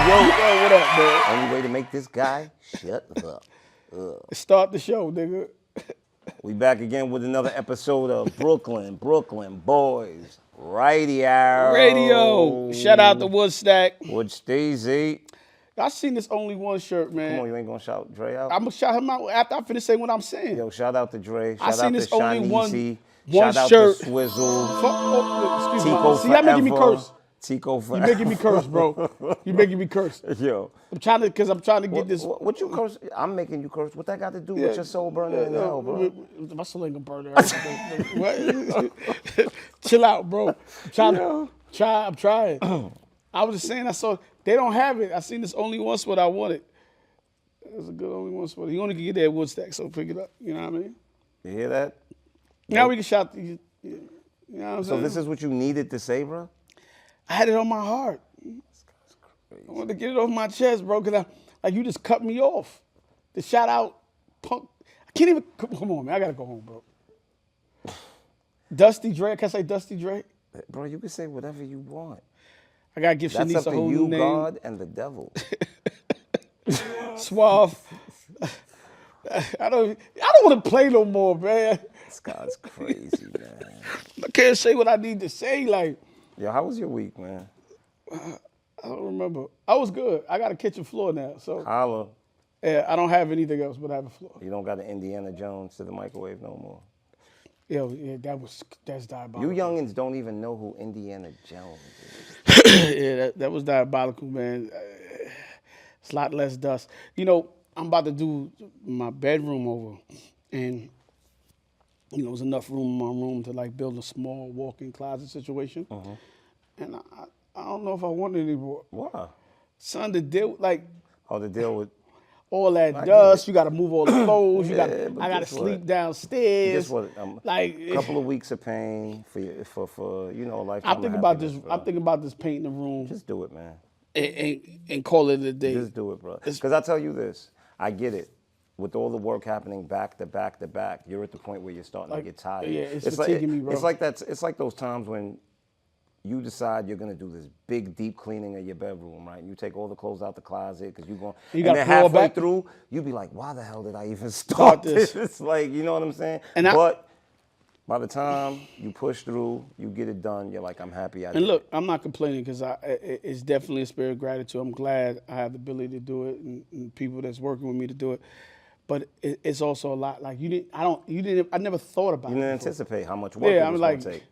what up, man? Only way to make this guy shut up. Start the show, nigga. We back again with another episode of Brooklyn Boyz Radio. Shout out to Woodstack. Wood Stacey. I seen this only one shirt, man. Come on, you ain't gonna shout Dre out? I'm gonna shout him out after I finish saying what I'm saying. Yo, shout out to Dre. I Shout seen out this to only Shiny. one Shout shirt. out to Swizzle. Excuse Tico me. See, y'all making me forever. curse. Tico You forever. making me curse, bro. You making me curse. Yo. I'm trying to get this. What you curse? I'm making you curse. What that got to do with your soul burning in hell, bro? My soul ain't gonna burn out. What? Chill out, bro. I'm trying. I was just saying, they don't have it. I seen this only one spot I wanted. It was a good only one spot. You only can get that at Woodstack, so pick it up. You know what I mean? You hear that? Now we can shout. You know what I'm saying? So this is what you needed to say, bro? I had it on my heart. I wanted to get it off my chest, bro, because you just cut me off. The shout out, punk. I can't even, come on, man. I got to go home, bro. Dusty Dre. Can I say Dusty Dre? Bro, you can say whatever you want. I got to give That's Shanice up a to whole you, new name. God, and the devil. Suave. I don't want to play no more, man. This guy's crazy, man. I can't say what I need to say, like. Yo, how was your week, man? I don't remember. I was good. I got a kitchen floor now, so. Holla. Yeah, I don't have anything else, but I have a floor. You don't got an Indiana Jones to the microwave no more. Yeah, that's diabolical. You youngins don't even know who Indiana Jones is. Yeah, that was diabolical, man. It's a lot less dust. You know, I'm about to do my bedroom over, and there's enough room in my room to like build a small walk-in closet situation. And I don't know if I want it anymore. Why? Son, the deal To deal with all that dust. You got to move all the clothes. I got to sleep downstairs. Guess what? A couple of weeks of pain for a lifetime. I'm thinking about this. I'm thinking about this painting the room. Just do it, man. And call it a day. Just do it, bro. Because I tell you this, I get it. With all the work happening back to back to back, you're at the point where you're starting to get tired. Yeah, it's fatiguing me, bro. It's like those times when you decide you're gonna do this big, deep cleaning of your bedroom, right? And you take all the clothes out the closet because you're going. And then halfway through, you be like, "Why the hell did I even start this?" It's like, you know what I'm saying? But by the time you push through, you get it done. You're like, "I'm happy I did." And look, I'm not complaining because it's definitely a spirit of gratitude. I'm glad I have the ability to do it and people that's working with me to do it. But it's also a lot. Like I never thought about it. You didn't anticipate how much work it was going to take.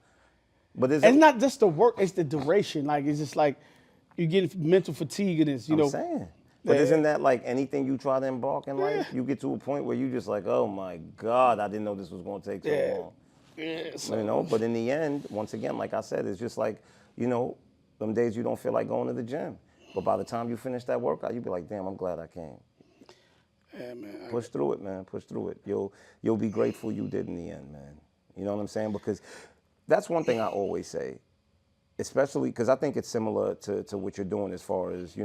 But it's not just the work, it's the duration. Like, it's just like you get mental fatigue in this, I'm saying. But isn't that like anything you try to embark in life? You get to a point where you just like, oh my God, I didn't know this was going to take so long. Yeah, But in the end, once again, like I said, it's just like, them days you don't feel like going to the gym. But by the time you finish that workout, you'll be like, damn, I'm glad I came. Yeah, man. Push through it, man. Push through it. You'll be grateful you did in the end, man. You know what I'm saying? Because that's one thing I always say, especially because I think it's similar to what you're doing as far as,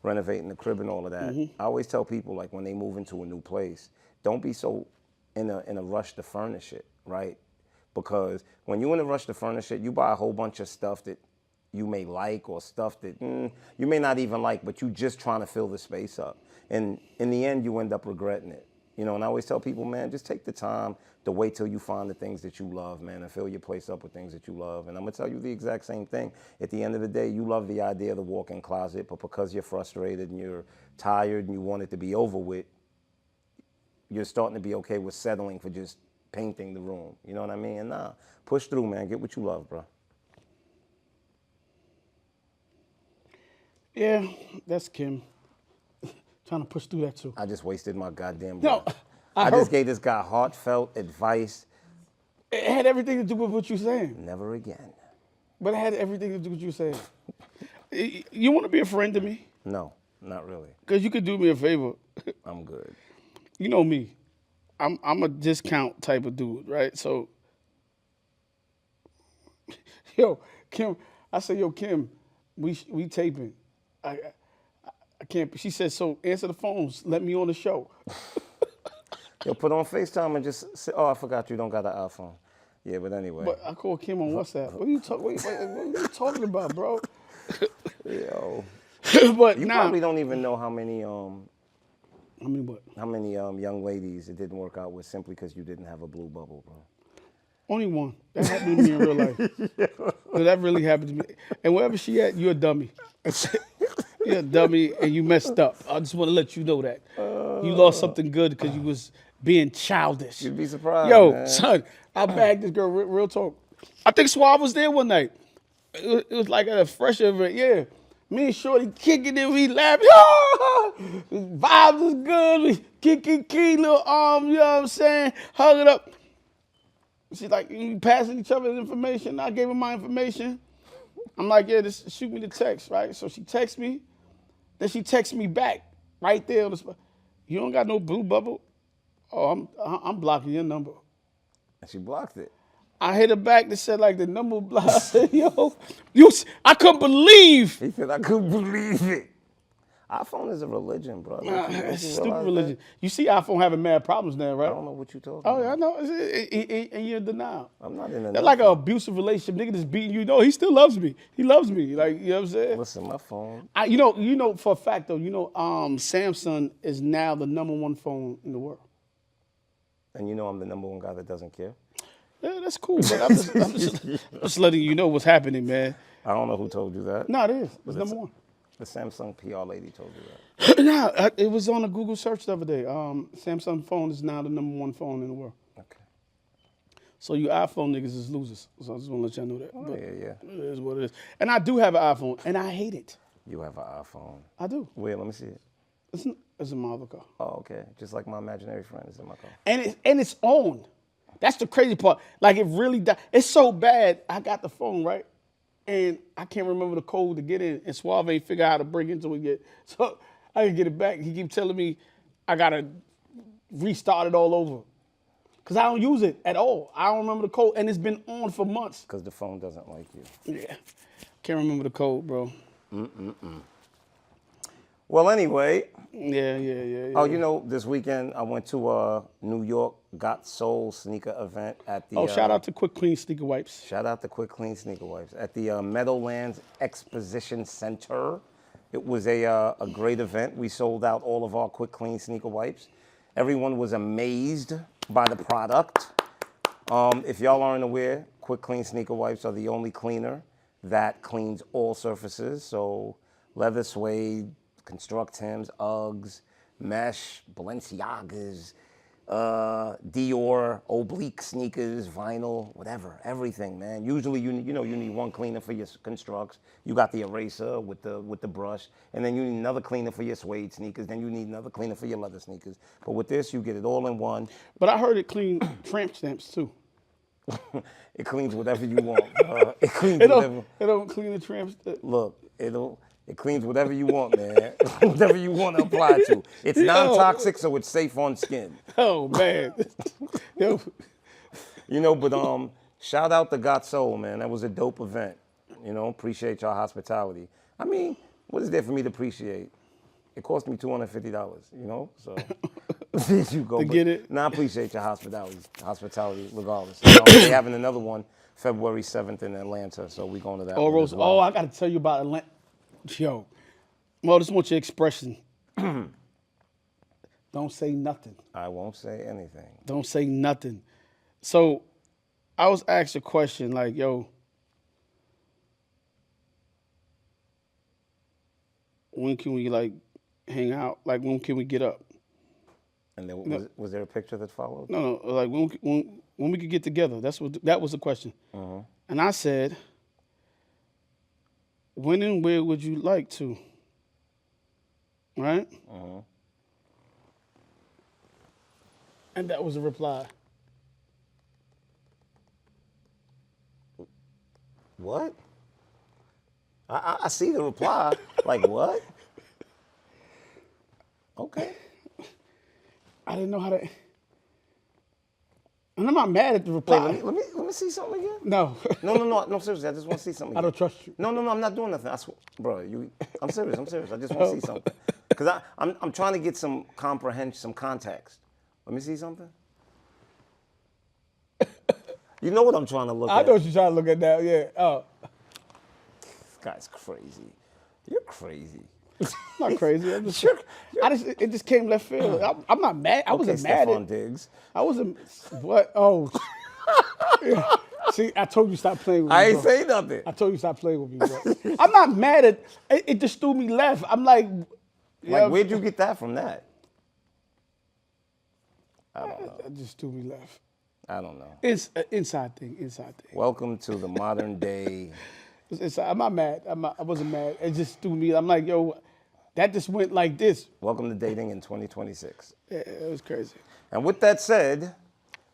renovating the crib and all of that. I always tell people, like, when they move into a new place, don't be so in a rush to furnish it, right? Because when you're in a rush to furnish it, you buy a whole bunch of stuff that you may like or stuff that you may not even like, but you just trying to fill the space up. And in the end, you end up regretting it. And I always tell people, man, just take the time to wait till you find the things that you love, man, and fill your place up with things that you love. And I'm going to tell you the exact same thing. At the end of the day, you love the idea of the walk-in closet, but because you're frustrated and you're tired and you want it to be over with, you're starting to be okay with settling for just painting the room. You know what I mean? And push through, man. Get what you love, bro. Yeah, that's Kim. Trying to push through that too. I just wasted my goddamn breath. No, I just gave this guy heartfelt advice. It had everything to do with what you're saying. Never again. But it had everything to do with what you're saying. You want to be a friend to me? No, not really. Because you could do me a favor. I'm good. You know me. I'm a discount type of dude, right? So, yo, Kim, I said, yo, Kim, we taping. I can't. She said, so answer the phones. Let me on the show. Yo, put on FaceTime and just say, oh, I forgot you don't got an iPhone. Yeah, but anyway. But I called Kim on WhatsApp. What are you talking about, bro? Yo. But You now, probably don't even know how many I mean, what? young ladies it didn't work out with simply because you didn't have a blue bubble, bro. Only one. That happened to me in real life. No, that really happened to me. And wherever she at, you're a dummy. You're a dummy and you messed up. I just want to let you know that. You lost something good because you was being childish. You'd be surprised, Yo, man. son, I bagged this girl, real talk. I think Suave was there one night. It was like at a fresh event, yeah. Me and Shorty kicking it, we laughing. Vibes is good. We kicking key, little arm, you know what I'm saying? Hug it up. She's like, you passing each other information. I gave her my information. I'm like, yeah, shoot me the text, right? So she texts me. Then she texts me back right there on the spot. You don't got no blue bubble? Oh, I'm blocking your number. And she blocked it. I hit her back that said like the number blocked. I said, yo, I couldn't believe. He said, I couldn't believe it. iPhone is a religion, bro. It's a stupid religion. You see iPhone having mad problems now, right? I don't know what you're talking Oh, about. yeah, I know. And you're in denial. I'm not in denial. That's like an abusive relationship. Nigga just beating you. No, he still loves me. He loves me. Like, you know what I'm saying? Listen, my phone. You know for a fact though, Samsung is now the #1 phone in the world. And you know I'm the #1 guy that doesn't care. Yeah, that's cool. But I'm just letting you know what's happening, man. I don't know who told you that. No, it is. It's #1. The Samsung PR lady told you that. No, it was on a Google search the other day. Samsung phone is now the #1 phone in the world. Okay. So you iPhone niggas is losers. So I just want to let y'all know that. Oh, But yeah. it is what it is. And I do have an iPhone, and I hate it. You have an iPhone. I do. Wait, let me see it. It's in my other car. Oh, okay. Just like my imaginary friend is in my car. And it's on. That's the crazy part. Like it really, it's so bad. I got the phone right, and I can't remember the code to get in. And Suave ain't figure out how to break into it yet, so I can get it back. He keep telling me I gotta restart it all over, cause I don't use it at all. I don't remember the code, and it's been on for months. Because the phone doesn't like you. Yeah, can't remember the code, bro. Well, anyway. Yeah. Oh, you know, this weekend I went to a New York Got Soul sneaker event at the. Shout out to Quick Clean Sneaker Wipes. Shout out to Quick Clean Sneaker Wipes at the Meadowlands Exposition Center. It was a great event. We sold out all of our Quick Clean Sneaker Wipes. Everyone was amazed by the product. If y'all aren't aware, Quick Clean Sneaker Wipes are the only cleaner that cleans all surfaces. So leather, suede, Construct Timbs, Uggs, Mesh, Balenciagas, Dior, oblique sneakers, vinyl, whatever, everything, man. Usually, you need one cleaner for your Constructs. You got the eraser with the brush, and then you need another cleaner for your suede sneakers. Then you need another cleaner for your leather sneakers. But with this, you get it all in one. But I heard it clean tramp stamps too. It cleans whatever you want. It cleans It whatever. don't clean the tramp stamps. Look, it cleans whatever you want, man. Whatever you want to apply to. It's non-toxic, so it's safe on skin. Oh man. Yo. You know, but shout out to Got Soul, man. That was a dope event. You know, appreciate y'all hospitality. I mean, what is there for me to appreciate? It cost me $250, you know? So there you go. To get it? Nah, I appreciate your hospitality regardless. They having another one February 7th in Atlanta, so we going to that one as well. Oh, I gotta tell you about Atlanta. Yo. Mo, just want your expression. Don't say nothing. I won't say anything. Don't say nothing. So I was asked a question like, yo, when can we like hang out? Like when can we get up? And then was there a picture that followed? No, like when we could get together. That was the question. And I said, when and where would you like to? Right? And that was a reply. What? I see the reply. Like what? Okay. I didn't know how to. And I'm not mad at the reply. Wait, let me see something again. No. No, seriously, I just want to see something I again. don't trust you. No, I'm not doing nothing. I swear, bro, I'm serious. I just want to see something. Because I'm trying to get some comprehension, some context. Let me see something. You know what I'm trying to look at? I know what you're trying to look at now, yeah. Oh. This guy's crazy. You're crazy. I'm not crazy. It just came left field. I'm not mad. I Okay, wasn't mad Stephon at. Diggs. I wasn't. What? Oh. Yeah. See, I told you stop playing with me, I ain't bro. say nothing. I told you stop playing with me, bro. I'm not mad at. It just threw me left. I'm like, Like, where'd you get that from that? I don't know. It just threw me left. I don't know. It's an inside thing. Inside thing. Welcome to the modern day. I'm not mad. I wasn't mad. It just threw me. I'm like, yo, that just went like this. Welcome to dating in 2026. Yeah, it was crazy. And with that said,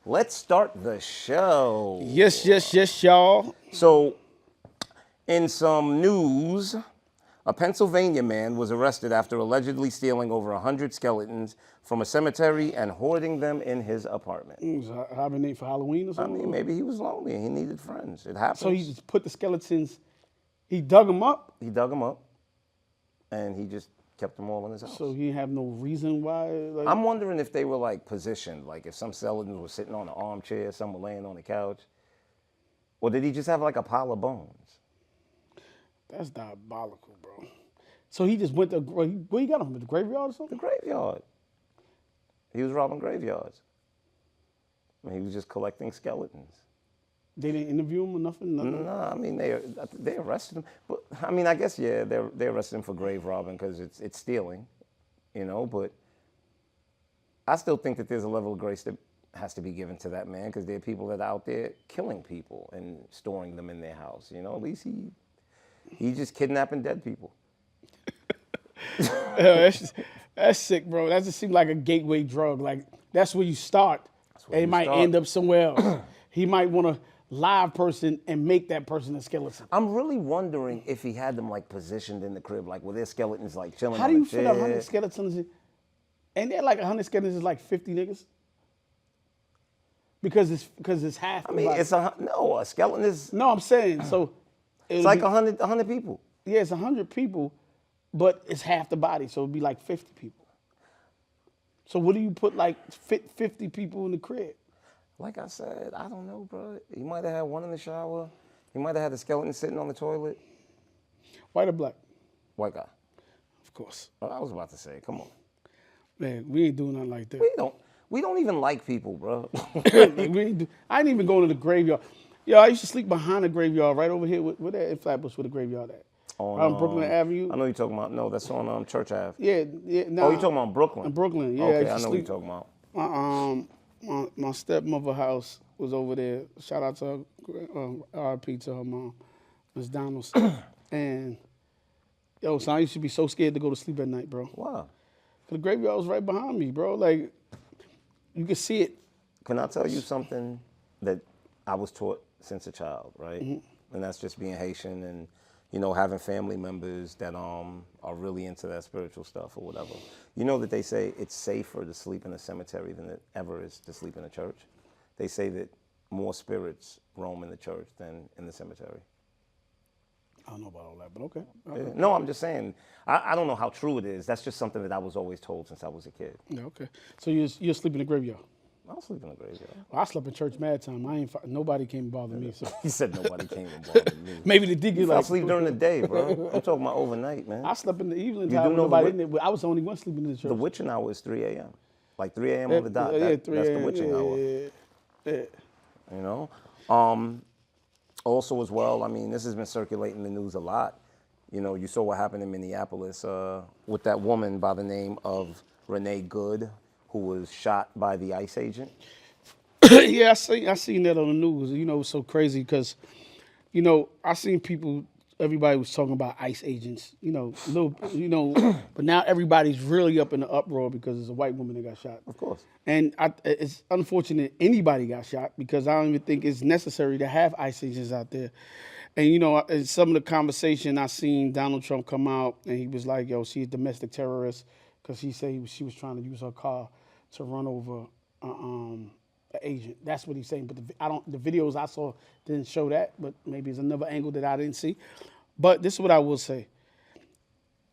let's start the show. Yes, y'all. So, in some news, a Pennsylvania man was arrested after allegedly stealing over 100 skeletons from a cemetery and hoarding them in his apartment. Was I hibernate for Halloween or I something? mean, maybe he was lonely and he needed friends. It happens. So he just put the skeletons. He dug them up. He dug them up, and he just kept them all in his house. So he didn't have no reason why. Like, I'm wondering if they were like positioned, like if some skeletons were sitting on an armchair, some were laying on the couch, or did he just have like a pile of bones? That's diabolical, bro. So he just went to where he got them, the graveyard or The something? graveyard. He was robbing graveyards. I mean, he was just collecting skeletons. They didn't interview him or nothing. No, I mean they arrested him, but I mean I guess yeah they arrested him for grave robbing because it's stealing, you know. But I still think that there's a level of grace that has to be given to that man because there are people that are out there killing people and storing them in their house. You know, at least he's just kidnapping dead people. That's sick, bro. That just seems like a gateway drug. Like that's where you start. And it might end up somewhere else. He might want to live person and make that person a skeleton. I'm really wondering if he had them like positioned in the crib, like were their skeletons like chilling How on do you the fit chair? 100 skeletons? And they're like 100 skeletons is like 50 niggas? Because it's half. I mean, a skeleton is. No, I'm saying so. It's like 100 people. Yeah, it's 100 people, but it's half the body, so it'd be like 50 people. So what do you put like 50 people in the crib? Like I said, I don't know, bro. He might have had one in the shower. He might have had the skeleton sitting on the toilet. White or black? White guy. Of course. Oh, I was about to say, come on. Man, we ain't doing nothing like that. We don't even like people, bro. I ain't even going to the graveyard. Yo, I used to sleep behind the graveyard right over here. Where that in Flatbush with the graveyard at? On Brooklyn Avenue. I know you're talking about. No, that's on Church Ave. Yeah. Nah, Oh, you're talking about Brooklyn. In Brooklyn, yeah. Okay, I know what you're talking about. My stepmother house was over there. Shout out to her, RIP to her mom, Miss Donalds. And yo, so I used to be so scared to go to sleep at night, bro. Wow. The graveyard was right behind me, bro. Like you could see it. Can I tell you something that I was taught since a child, right? Mm-hmm. And that's just being Haitian and, you know, having family members that are really into that spiritual stuff or whatever. You know that they say it's safer to sleep in a cemetery than it ever is to sleep in a church. They say that more spirits roam in the church than in the cemetery. I don't know about all that, but okay. Yeah. No, I'm just saying, I don't know how true it is. That's just something that I was always told since I was a kid. Yeah, okay. So you're sleeping in the graveyard? I'll sleep in the graveyard. Well, I slept in church mad time. Nobody came and bothered me. So He said nobody came and bothered me. maybe the deacon I like sleep during the day, bro. I'm talking about overnight, man. I slept in the evening You time. do When know nobody the in there. But I was the only one sleeping in the church. The witching hour is 3 a.m. Like 3 a.m. on the dot. Yeah, That's 3 the witching hour. Yeah. You know? Also as well, I mean, this has been circulating the news a lot. You know, you saw what happened in Minneapolis with that woman by the name of Renee Good, who was shot by the ICE agent. Yeah, I seen that on the news. You know, it's so crazy because, you know, I seen people. Everybody was talking about ICE agents. You know, but now everybody's really up in the uproar because it's a white woman that got shot. Of course. And it's unfortunate anybody got shot because I don't even think it's necessary to have ICE agents out there. And, you know, in some of the conversation I seen Donald Trump come out and he was like, yo, she's a domestic terrorist because he said she was trying to use her car to run over an agent. That's what he's saying. But the videos I saw didn't show that, but maybe it's another angle that I didn't see. But this is what I will say.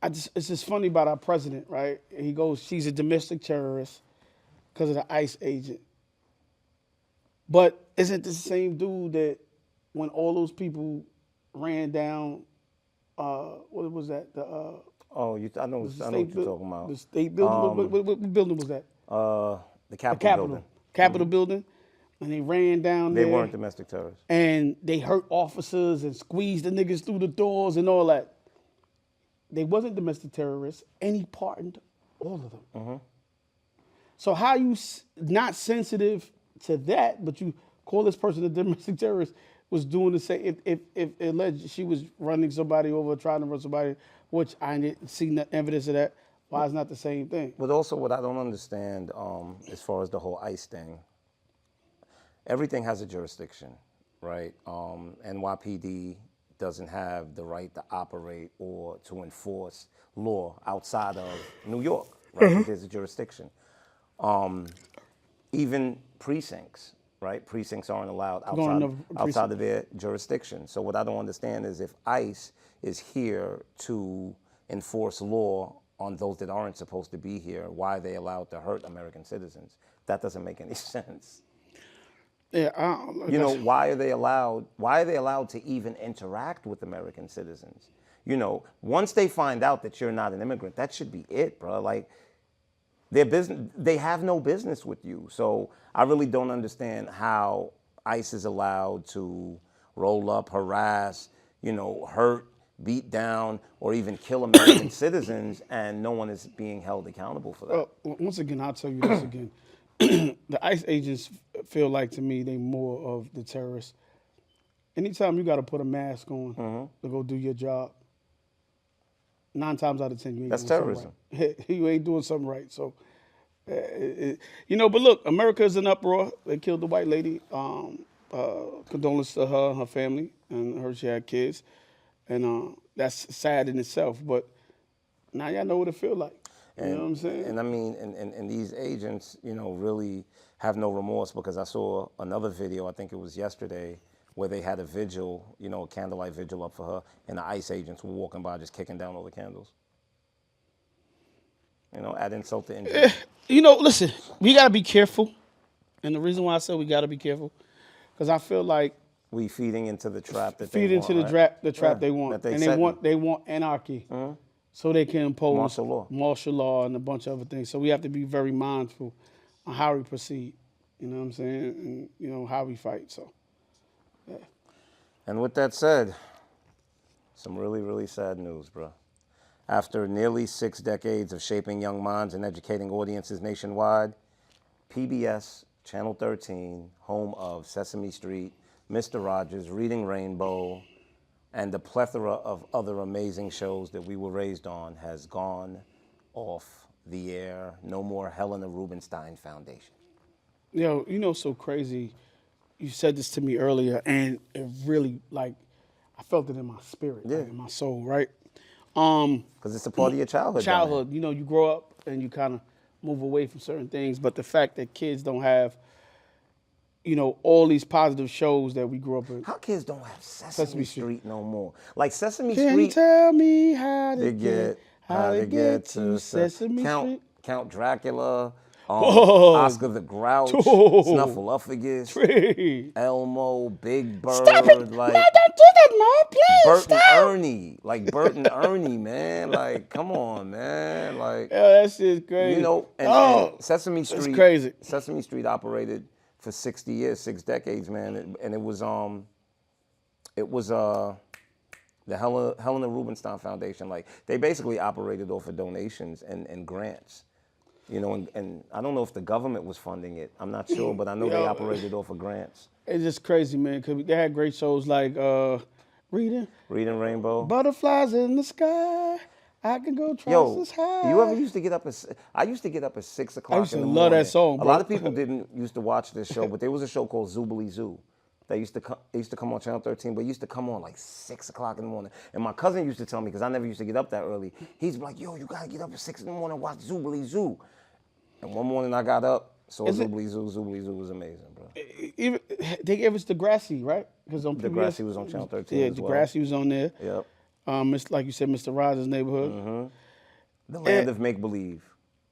It's just funny about our president, right? He goes, she's a domestic terrorist because of the ICE agent. But isn't the same dude that when all those people ran down what was that? Oh, I know what you're talking about. The state building. What building was that? The The Capitol Capitol. building. Capitol building. And they ran down They there. weren't domestic terrorists. And they hurt officers and squeezed the niggas through the doors and all that. They wasn't domestic terrorists, and he pardoned all of them. So how you not sensitive to that, but you call this person a domestic terrorist, was doing the same. If alleged she was running somebody over, trying to run somebody, which I didn't see no evidence of that. Why is not the same thing? But also, what I don't understand, as far as the whole ICE thing, everything has a jurisdiction, right? NYPD doesn't have the right to operate or to enforce law outside of New York, right? There's a jurisdiction. Even precincts, right? Precincts aren't allowed outside of their jurisdiction. So what I don't understand is if ICE is here to enforce law on those that aren't supposed to be here, why are they allowed to hurt American citizens? That doesn't make any sense. Yeah, why are they allowed? Why are they allowed to even interact with American citizens? Once they find out that you're not an immigrant, that should be it, bro. Like, they have no business with you. So I really don't understand how ICE is allowed to roll up, harass, hurt, beat down, or even kill American citizens, and no one is being held accountable for that. Well, once again, I'll tell you this again. The ICE agents feel like, to me, they more of the terrorists. Anytime you got to put a mask on to go do your job, 9 times out of 10 you ain't That's doing terrorism. Something right. You ain't doing something right. So, but look, America's in uproar. They killed the white lady. Condolence to her and her family, and she had kids, and that's sad in itself. But now y'all know what it feel like. You know what I'm saying? And I mean, and these agents, really have no remorse, because I saw another video, I think it was yesterday, where they had a vigil, a candlelight vigil up for her, and the ICE agents were walking by just kicking down all the candles. Add insult to injury. Listen, we got to be careful. And the reason why I said we got to be careful, because I feel like we feeding into the trap that they feed want. Into the trap they want. That they want anarchy. So they can impose martial law and a bunch of other things. So we have to be very mindful on how we proceed. You know what I'm saying? And how we fight. So, yeah. And with that said, some really, really sad news, bro. After nearly 6 decades of shaping young minds and educating audiences nationwide, PBS, Channel 13, home of Sesame Street, Mr. Rogers, Reading Rainbow, and the plethora of other amazing shows that we were raised on, has gone off the air. No more Helena Rubinstein Foundation. So crazy. You said this to me earlier, and it really, I felt it in my spirit, in my soul, right? Because it's a part of your childhood. You grow up and you kind of move away from certain things, but the fact that kids don't have, all these positive shows that we grew up in. How kids don't have Sesame Street no more? Like Sesame Can Street. you tell me how to get to Sesame Street? Count Dracula, Oscar the Grouch, Snuffleupagus, Elmo, Big Bird. Stop it! No, don't do that, Mo, please. Bert and Ernie, Bert and Ernie, man. Come on, man. That shit's crazy. And Sesame Street. That's crazy. Sesame Street operated for 60 years, 6 decades, man, and it was the Helena Rubinstein Foundation. They basically operated off of donations and grants. And I don't know if the government was funding it. I'm not sure, but I know they operated off of grants. It's just crazy, man, because they had great shows like Reading Rainbow. Butterflies in the sky. I can go twice as high. You ever used to get up I used to get up at 6 o'clock in the morning. I used to love that song, bro. A lot of people didn't used to watch this show, but there was a show called Zoobly Zoo. They used to come on Channel 13, but it used to come on 6 o'clock in the morning. And my cousin used to tell me, because I never used to get up that early, he's like, yo, you gotta get up at 6 in the morning and watch Zoobly Zoo. And one morning I got up, saw Zoobly Zoo. Zoobly Zoo was amazing, bro. Even, they gave us Degrassi, right? Because on Degrassi was on Channel 13 Yeah, as well. Degrassi was on there. Yep. Like you said, Mr. Rogers' Neighborhood. Mm-hmm. The Land of Make-Believe.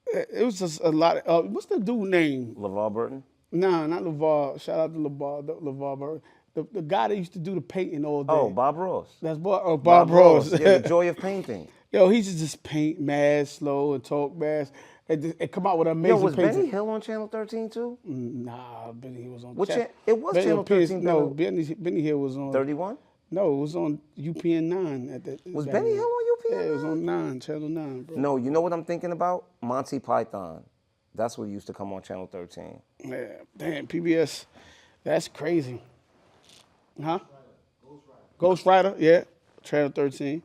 It was just a lot. What's the dude name? LeVar Burton? Nah, not LeVar. Shout out to LeVar Burton. The guy that used to do the painting all day. Oh, Bob Ross. That's Bob Ross. Yeah, the joy of painting. Yo, he should just paint mad slow and talk mad and come out with an Yo, amazing was painting. Benny Hill on Channel 13 too? Nah, Benny Hill was on. It was Channel 13. No, Benny Hill was on 31? No, it was on UPN 9. Was Benny Hill on UPN? Yeah, it was on 9, Channel 9, bro. No, you know what I'm thinking about? Monty Python. That's what used to come on Channel 13. Yeah, damn, PBS, that's crazy. Huh? Ghost Rider, yeah, Channel 13.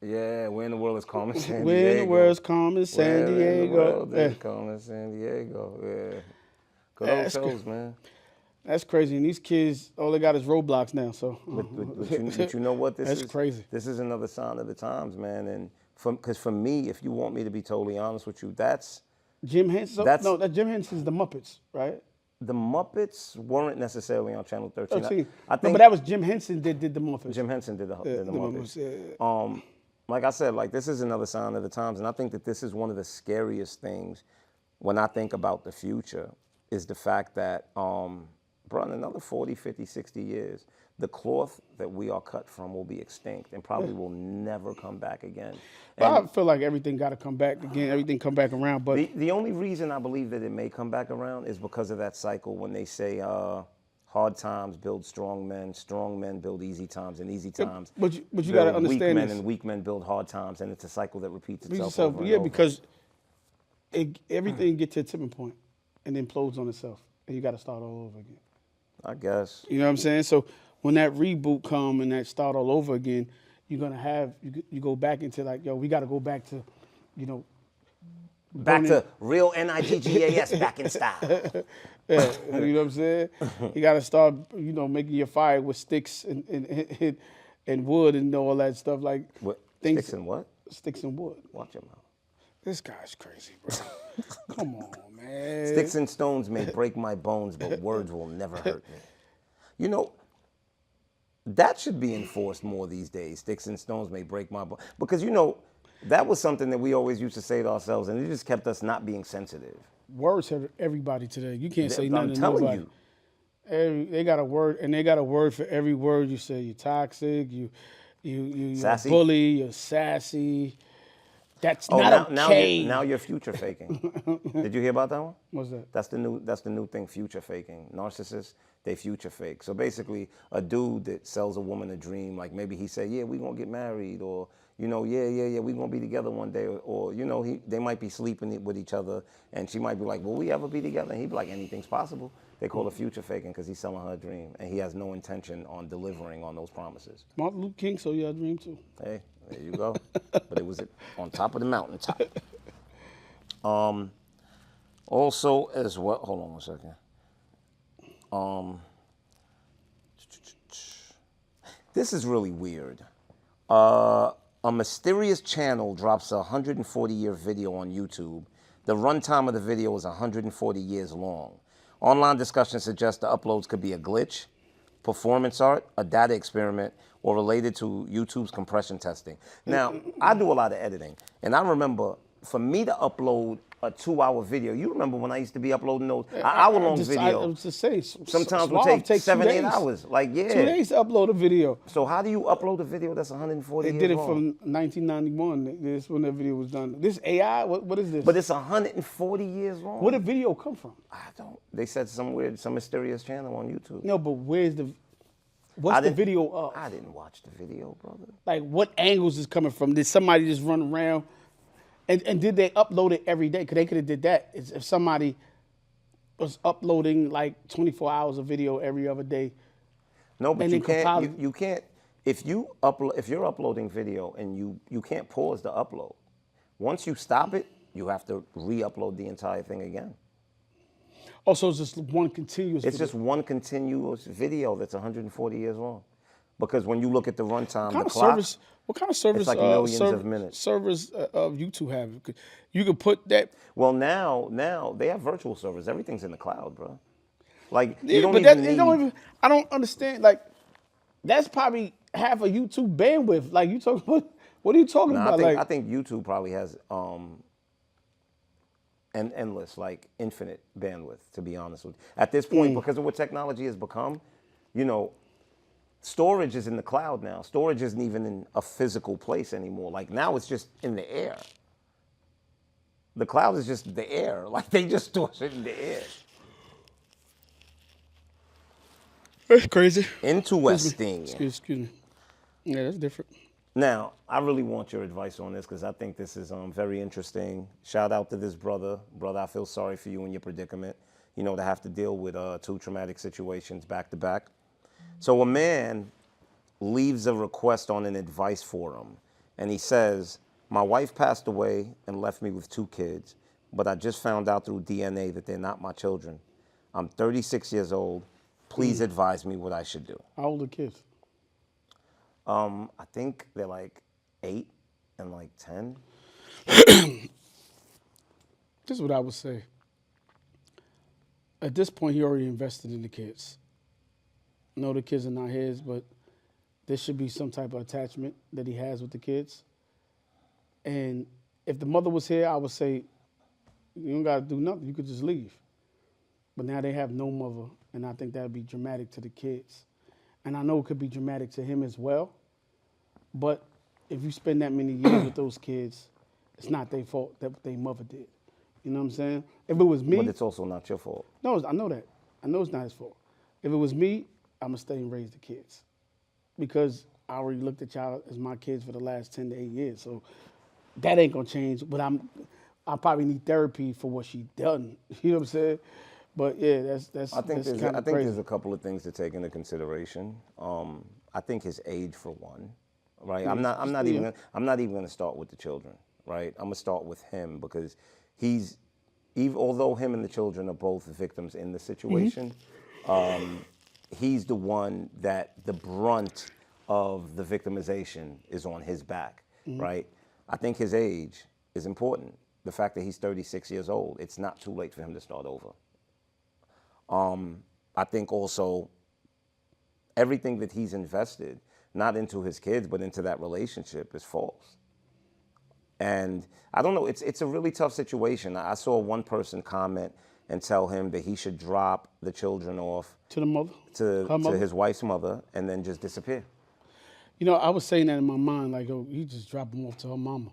Yeah, Where in the World is Carmen San Diego? Where in the world's Carmen San Diego? Where in the world is Carmen San Diego? Yeah. Good old That's shows, man. That's crazy. And these kids, all they got is Roblox now. So, But you know what? That's crazy. This is another sign of the times, man. And because for me, if you want me to be totally honest with you, that's Jim Henson. That Jim Henson's the Muppets, right? the Muppets weren't necessarily on Channel 13. 13. I think but that was Jim Henson that did the Muppets. Jim Henson did the Muppets. Yeah. Like I said, like this is another sign of the times, and I think that this is one of the scariest things when I think about the future is the fact that, bro, in another 40, 50, 60 years, the cloth that we are cut from will be extinct and probably will never come back again. I feel like everything got to come back again. Everything come back around. But the only reason I believe that it may come back around is because of that cycle when they say hard times build strong men build easy times, and easy times but you got to understand weak men, this. and weak men build hard times, and it's a cycle that repeats itself over and yeah, over. because everything gets to a tipping point and implodes on itself, and you got to start all over again. I guess. You know what I'm saying? So when that reboot come and that start all over again, you're gonna have you go back into like, yo, we got to go back to, Back to real NIGGAS back in style. Yeah, you know what I'm saying? You got to start, making your fire with sticks and wood and all that stuff like What? things. Sticks and what? Sticks and wood. Watch your mouth. This guy's crazy, bro. Come on, man. Sticks and stones may break my bones, but words will never hurt me. You know, that should be enforced more these days. Sticks and stones may break my bones. Because, that was something that we always used to say to ourselves, and it just kept us not being sensitive. Words hurt everybody today. You can't say nothing to telling nobody. They got a word, and they got a word for every word you say. You're toxic. You're Sassy? a bully. You're sassy. That's not okay. Now you're future faking. Did you hear about that one? What's that? That's the new thing, future faking. Narcissists, they future fake. So basically, a dude that sells a woman a dream, like maybe he say, yeah, we gonna get married, or yeah, we gonna be together one day, or they might be sleeping with each other, and she might be like, will we ever be together? And he'd be like, anything's possible. They call it future faking because he's selling her a dream, and he has no intention on delivering on those promises. Martin Luther King sold you a dream too. Hey, there you go. But it was on top of the mountaintop. Also, as well, hold on one second. This is really weird. A mysterious channel drops a 140-year video on YouTube. The runtime of the video is 140 years long. Online discussion suggests the uploads could be a glitch, performance art, a data experiment, or related to YouTube's compression testing. Now, I do a lot of editing, and I remember for me to upload a 2-hour video, you remember when I used to be uploading those hour-long videos? I was just saying, sometimes would take 7, 8 hours. Like, yeah. 2 days to upload a video. So how do you upload a video that's 140 They years did it long? from 1991. This when that video was done. This AI, what is this? But it's 140 years long. Where did the video come from? I don't. They said somewhere, some mysterious channel on YouTube. No, but what's the video of? I didn't watch the video, brother. Like, what angles is coming from? Did somebody just run around? And did they upload it every day? Because they could have did that. If somebody was uploading like 24 hours of video every other day. No, but you can't. You can't. If you're uploading video and you can't pause the upload. Once you stop it, you have to re-upload the entire thing again. Also, it's just one continuous. It's just one continuous video that's 140 years long. Because when you look at the runtime, the clock. What kind of service? It's like millions of minutes. Servers of YouTube have. You could put that. Well, now they have virtual servers. Everything's in the cloud, bro. Like Yeah, you don't but even that, need. I don't understand. Like, that's probably half of YouTube bandwidth. Like, you talking about? What are you talking about? I think YouTube probably has and endless, like infinite bandwidth, to be honest with you. At this point, because of what technology has become, you know, storage is in the cloud now. Storage isn't even in a physical place anymore. Like now it's just in the air. The cloud is just the air. Like they just store shit in the air. That's crazy. Interesting. Excuse me. Yeah, that's different. Now, I really want your advice on this because I think this is very interesting. Shout out to this brother. Brother, I feel sorry for you in your predicament, you know, to have to deal with two traumatic situations back to back. So a man leaves a request on an advice forum, and he says, my wife passed away and left me with 2 kids, but I just found out through DNA that they're not my children. I'm 36 years old. Please advise me what I should do. How old are kids? I think they're like 8 and like 10. This is what I would say. At this point, he already invested in the kids. No, the kids are not his, but there should be some type of attachment that he has with the kids. And if the mother was here, I would say, you don't got to do nothing. You could just leave. But now they have no mother, and I think that would be dramatic to the kids. And I know it could be dramatic to him as well. But if you spend that many years with those kids, it's not their fault that their mother did. You know what I'm saying? If it was me... But it's also not your fault. No, I know that. I know it's not his fault. If it was me, I'm going to stay and raise the kids. Because I already looked at y'all as my kids for the last 10 to 8 years. So that ain't going to change. But I probably need therapy for what she done. You know what I'm saying? But yeah, that's I think crazy. there's a couple of things to take into consideration. I think his age, for one, right? I'm not even going to start with the children, right? I'm going to start with him because although him and the children are both victims in the situation, he's the one that the brunt of the victimization is on his back, right? I think his age is important. The fact that he's 36 years old, it's not too late for him to start over. I think also everything that he's invested, not into his kids, but into that relationship is false. And I don't know, it's a really tough situation. I saw one person comment and tell him that he should drop the children off To the mother? to his wife's mother and then just disappear. You know, I was saying that in my mind, like, oh, you just drop them off to her mama.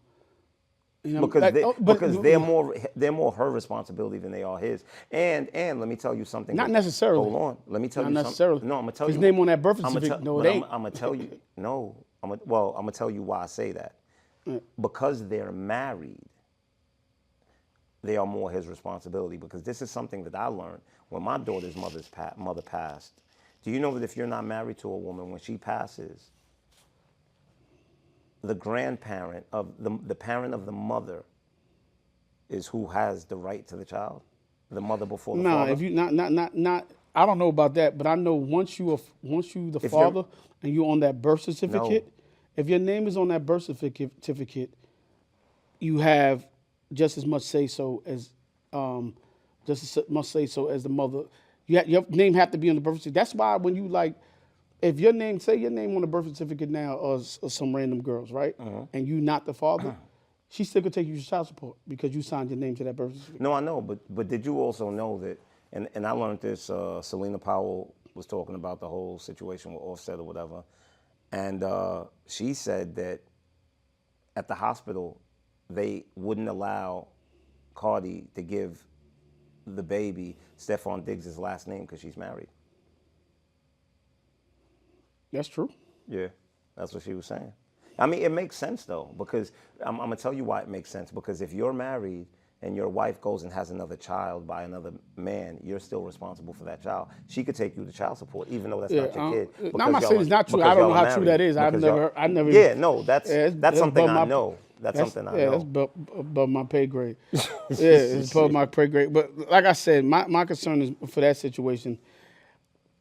You know, Because, like, because they're more her responsibility than they are his. And let me tell you something. Not necessarily. Hold on. Let me tell Not you necessarily. something. No, I'm gonna tell you. His name on that birth certificate. No, it ain't. I'm gonna tell you. No. I'm gonna tell you why I say that. Because they're married, they are more his responsibility. Because this is something that I learned when my daughter's mother passed. Do you know that if you're not married to a woman, when she passes, the grandparent of the parent of the mother is who has the right to the child? The mother before the father? No, if you not I don't know about that, but I know once you the If father you're- and you on that birth certificate, if your name is on that birth certificate, you have just as much say so as the mother. Your name have to be on the birth certificate. That's why when you like, if your name, say your name on the birth certificate now, or some random girls, right, and you not the father, she still could take you to child support because you signed your name to that birth certificate. No, I know, but did you also know that, and I learned this, Selena Powell was talking about the whole situation with Offset or whatever, and she said that at the hospital, they wouldn't allow Cardi to give the baby Stephon Diggs' last name because she's married. That's true. Yeah, that's what she was saying. I mean, it makes sense though, because I'm gonna tell you why it makes sense. Because if you're married and your wife goes and has another child by another man, you're still responsible for that child. She could take you to child support, even though that's not your kid. I'm not saying it's not true. I don't know how true that is. I never. Yeah, no, that's something I above know. That's something I know. Yeah, that's above my pay grade. It's above my pay grade. But like I said, my concern is for that situation.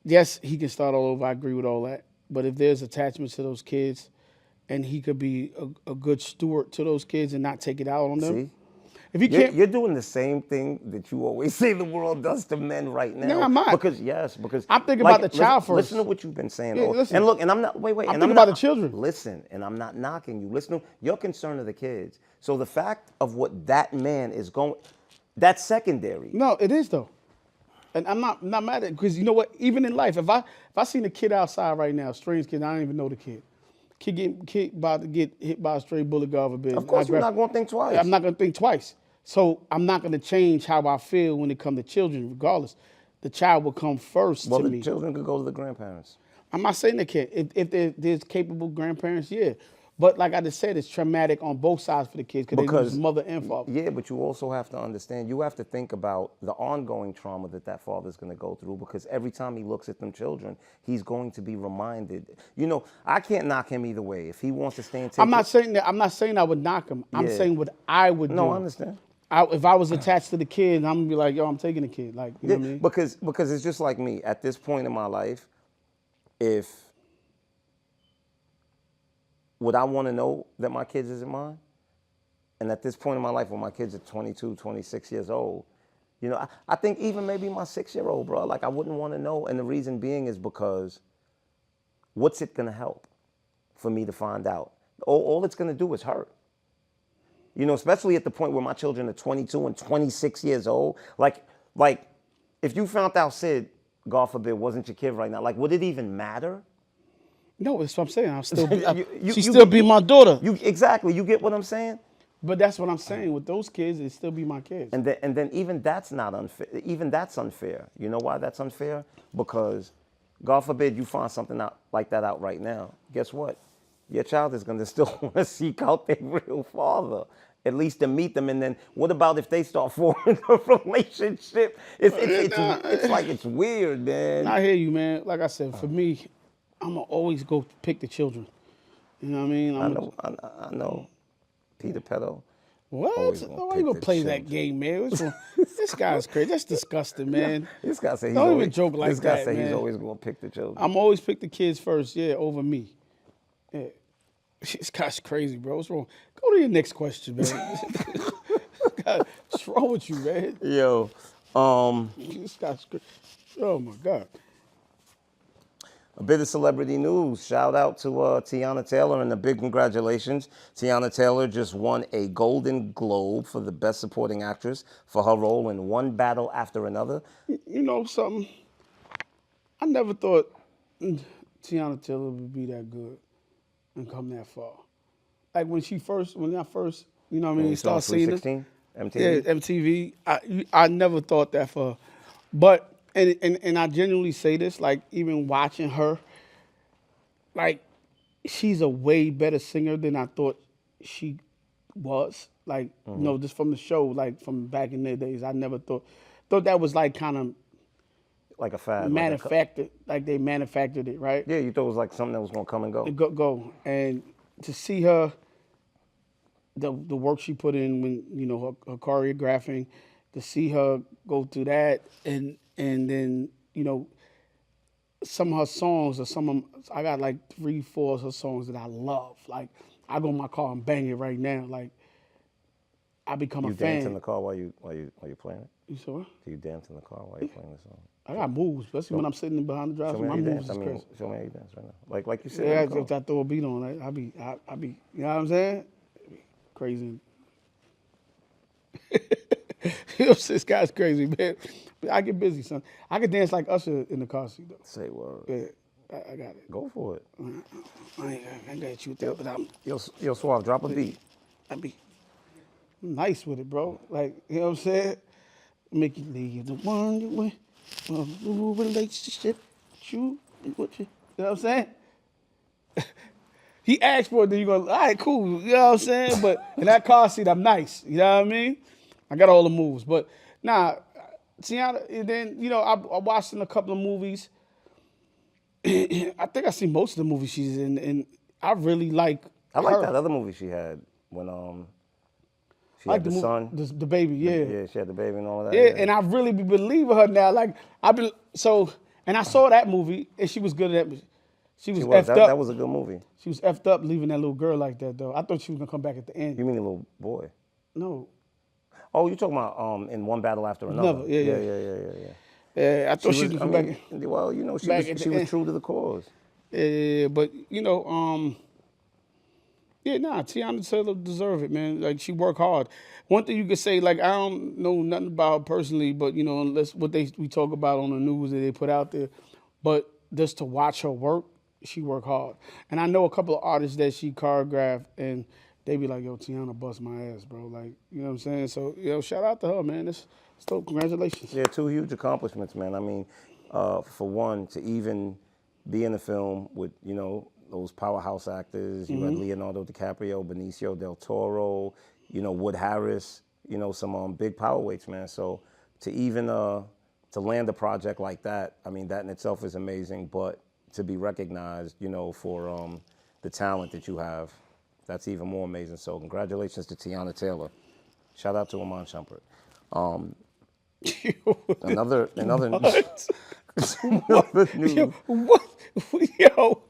Yes, he can start all over. I agree with all that. But if there's attachments to those kids, and he could be a good steward to those kids and not take it out on them. See? If he can't, You're doing the same thing that you always say the world does to men right now. No, I'm not. Because I'm thinking about the child first. Listen to what you've been saying. Yeah, listen. And look, and I'm not, wait. I'm thinking about the children. Listen, and I'm not knocking you. Listen, you're concerned of the kids. So the fact of what that man is going, That's secondary. No, it is though. And I'm not mad at it because you know what? Even in life, if I seen a kid outside right now, strange kid, I don't even know the kid. Kid about to get hit by a stray bullet, God forbid. Of course, you're not going to think twice. I'm not gonna think twice. So I'm not gonna change how I feel when it comes to children, regardless. The child will come first Well, to the me. children could go to the grandparents. I'm not saying they can't. If there's capable grandparents, yeah. But like I just said, it's traumatic on both sides for the kids because they lose mother and father. Yeah, but you also have to understand, you have to think about the ongoing trauma that father's going to go through, because every time he looks at them children, he's going to be reminded. You know, I can't knock him either way. If he wants to stay and take I'm not saying that. I'm not saying I would knock him. I'm Yeah. saying what I would do. No, I understand. If I was attached to the kid, I'm gonna be like, yo, I'm taking the kid. Like, you know what I mean? Because it's just like me. At this point in my life, if would I want to know that my kids isn't mine? And at this point in my life, when my kids are 22, 26 years old, you know, I think even maybe my 6-year-old, bro, like I wouldn't want to know. And the reason being is because what's it going to help for me to find out? All it's going to do is hurt. You know, especially at the point where my children are 22 and 26 years old. Like if you found out Sid, God forbid, wasn't your kid right now, like, would it even matter? No, that's what I'm saying. I'll still be, You still be my daughter. Exactly. You get what I'm saying? But that's what I'm saying. With those kids, it still be my kids. And then even that's not unfair. Even that's unfair. You know why that's unfair? Because God forbid you find something out like that out right now. Guess what? Your child is going to still want to seek out their real father, at least to meet them. And then what about if they start forming a relationship? It's like it's weird, man. I hear you, man. Like I said, for me, I'm going to always go pick the children. You know what I mean? I know. Peter Pedo. What? Why you going to play that game, man? This guy's crazy. That's disgusting, man. This guy said Don't even joke like that, This guy said man. he's always going to pick the children. I'm always pick the kids first, yeah, over me. Yeah. This guy's crazy, bro. What's wrong? Go to your next question, man. What's wrong with you, man? Yo, This guy's crazy. Oh, my God. a bit of celebrity news. Shout out to Tiana Taylor and a big congratulations. Tiana Taylor just won a Golden Globe for the Best Supporting Actress for her role in One Battle After Another. You know something? I never thought Tiana Taylor would be that good and come that far. Like when I first, you know what I mean, started seeing it. 316, MTV. Yeah, MTV. I never thought that for her. But, and I genuinely say this, like even watching her, like she's a way better singer than I thought she was. Like, you know, just from the show, like from back in the days, I never thought that was like kind of Like a fad. manufactured, like they manufactured it, right? Yeah, you thought it was like something that was going to come and go. Go. And to see her, the work she put in when, you know, her choreographing, to see her go through that and then, you know, some of her songs I got like 3-4 of her songs that I love. Like I go in my car and bang it right now. Like I become a fan. You dance in the car while you playing it? You saw what? Do you dance in the car while you're playing the song? I got moves, especially when I'm sitting behind the driver. My moves is crazy. Show me how you dance right now. Like you said. Yeah, if I throw a beat on, I be, you know what I'm saying? Crazy. You know, this guy's crazy, man. But I get busy, son. I could dance like Usher in the car seat, though. Say word. Yeah, I got it. Go for it. I got you with that, but Yo, Suave, drop a beat. I be nice with it, bro. Like, you know what I'm saying? Make you leave the one you went, new relationship, you know what I'm saying? He asked for it, then you go, all right, cool, you know what I'm saying? But in that car seat, I'm nice, you know what I mean? I got all the moves, but nah, Tiana, and then, you know, I watched in a couple of movies. I think I seen most of the movies she's in, and I really like I like her. that other movie she had when she Like had the son. the baby, yeah. Yeah, she had the baby and all of that. Yeah, and I really be believing her now. Like and I saw that movie, and she was good at that. She was effed up. That was a good movie. She was effed up leaving that little girl like that, though. I thought she was gonna come back at the end. You mean the little boy? No. Oh, you talking about in One Battle After Another? Yeah. Yeah, I thought she was gonna come back. Well, you know, she back at was the end. true to the cause. Yeah, but you know, Yeah, nah, Tiana Taylor deserve it, man. Like she worked hard. One thing you could say, like I don't know nothing about her personally, but you know, unless what we talk about on the news that they put out there, but just to watch her work, she worked hard. And I know a couple of artists that she choreographed, and they be like, "Yo, Tiana bust my ass, bro." Like, you know what I'm saying? So, shout out to her, man. That's dope. Congratulations. Yeah, two huge accomplishments, man. I mean, for one, to even be in the film with, those powerhouse actors. You had Leonardo DiCaprio, Benicio del Toro, Wood Harris, some big powerweights, man. So to even to land a project like that, I mean, that in itself is amazing. But to be recognized, for the talent that you have, that's even more amazing. So congratulations to Tiana Taylor. Shout out to Iman Shumpert. Another What? another news. Yo, what? Yo,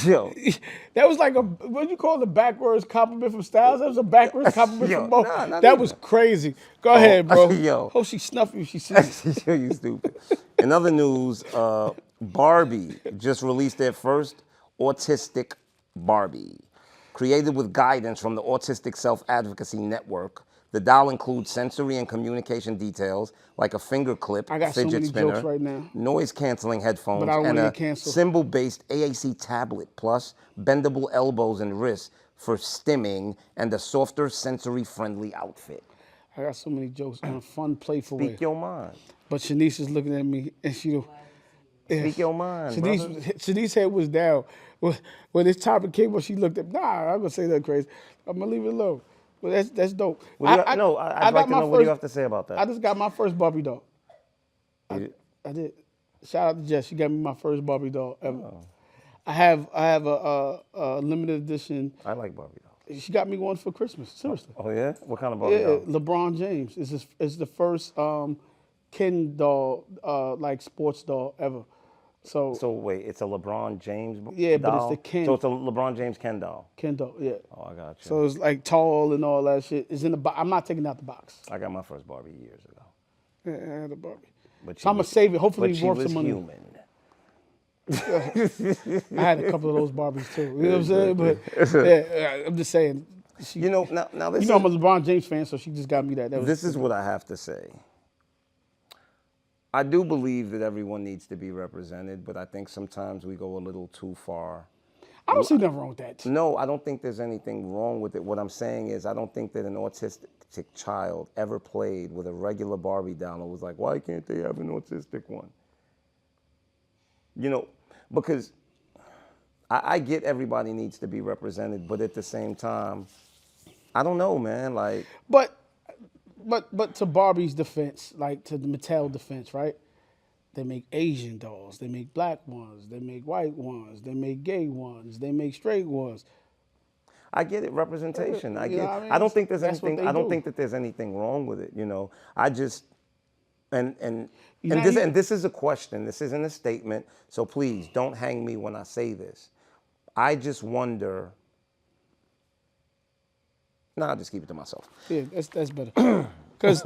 Yo, that was like what do you call the backwards compliment from Styles? That was a backwards compliment yo, from Moe. nah, not That was even. crazy. Go ahead, bro. Yo. Hope she snuff you. She sees. Yo, you stupid. In other news, Barbie just released their first autistic Barbie. Created with guidance from the Autistic Self-Advocacy Network, the doll includes sensory and communication details like a finger clip, I got so fidget many spinner, jokes right now. noise-canceling headphones, But I don't and wanna a get canceled. symbol-based AAC tablet, plus bendable elbows and wrists for stimming, and a softer, sensory-friendly outfit. I got so many jokes in a fun, playful way. Speak your mind. But Shanice is looking at me, and she. Speak your mind, brother. Shanice's head was down. When this topic came up, she looked at. Nah, I'm gonna say that crazy. I'm gonna leave it alone. But that's dope. I'd like to know what you have to say about that. I just got my first Barbie doll. You- I did. Shout out to Jess. She got me my first Barbie doll ever. I have a limited edition. I like Barbie dolls. She got me one for Christmas. Seriously. Oh yeah? What kind of Barbie Yeah, doll? LeBron James is the first Ken doll, like sports doll ever. So wait, it's a LeBron James Yeah, doll? but it's the Ken. So it's a LeBron James Ken doll. Ken doll, yeah. Oh, I got you. So it's like tall and all that shit. It's in the box. I'm not taking out the box. I got my first Barbie years ago. Yeah, I had a Barbie. But So I'm gonna save it. Hopefully, but it's she worth was some money. human. I had a couple of those Barbies too. You know what I'm saying? But yeah, I'm just saying. She, Now this I'm a LeBron James fan, so she just got me that. this is what I have to say. I do believe that everyone needs to be represented, but I think sometimes we go a little too far. I don't see nothing wrong with that. No, I don't think there's anything wrong with it. What I'm saying is I don't think that an autistic child ever played with a regular Barbie doll and was like, why can't they have an autistic one? Because I get everybody needs to be represented, but at the same time, I don't know, man. Like, But to Barbie's defense, like to the Mattel defense, right? They make Asian dolls, they make black ones, they make white ones, they make gay ones, they make straight ones. I get it, representation. I You get. know what I mean? I don't think there's That's what anything. they I don't do. think that there's anything wrong with it. I just and know, this is a question. This isn't a statement. So please don't hang me when I say this. I just wonder. I'll just keep it to myself. Yeah, that's better. Because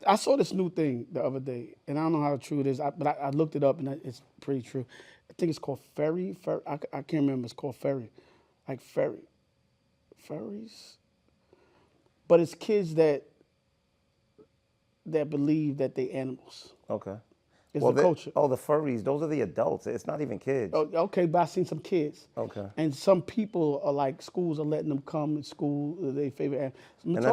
I saw this new thing the other day, and I don't know how true it is, but I looked it up, and it's pretty true. I think it's called Ferry. I can't remember. It's called Ferry. Like Ferries. But it's kids that believe that they animals. Okay. It's the culture. Oh, the furries. Those are the adults. It's not even kids. Oh, okay, but I seen some kids. Okay. And some people are like, schools are letting them come to school, their favorite animal. And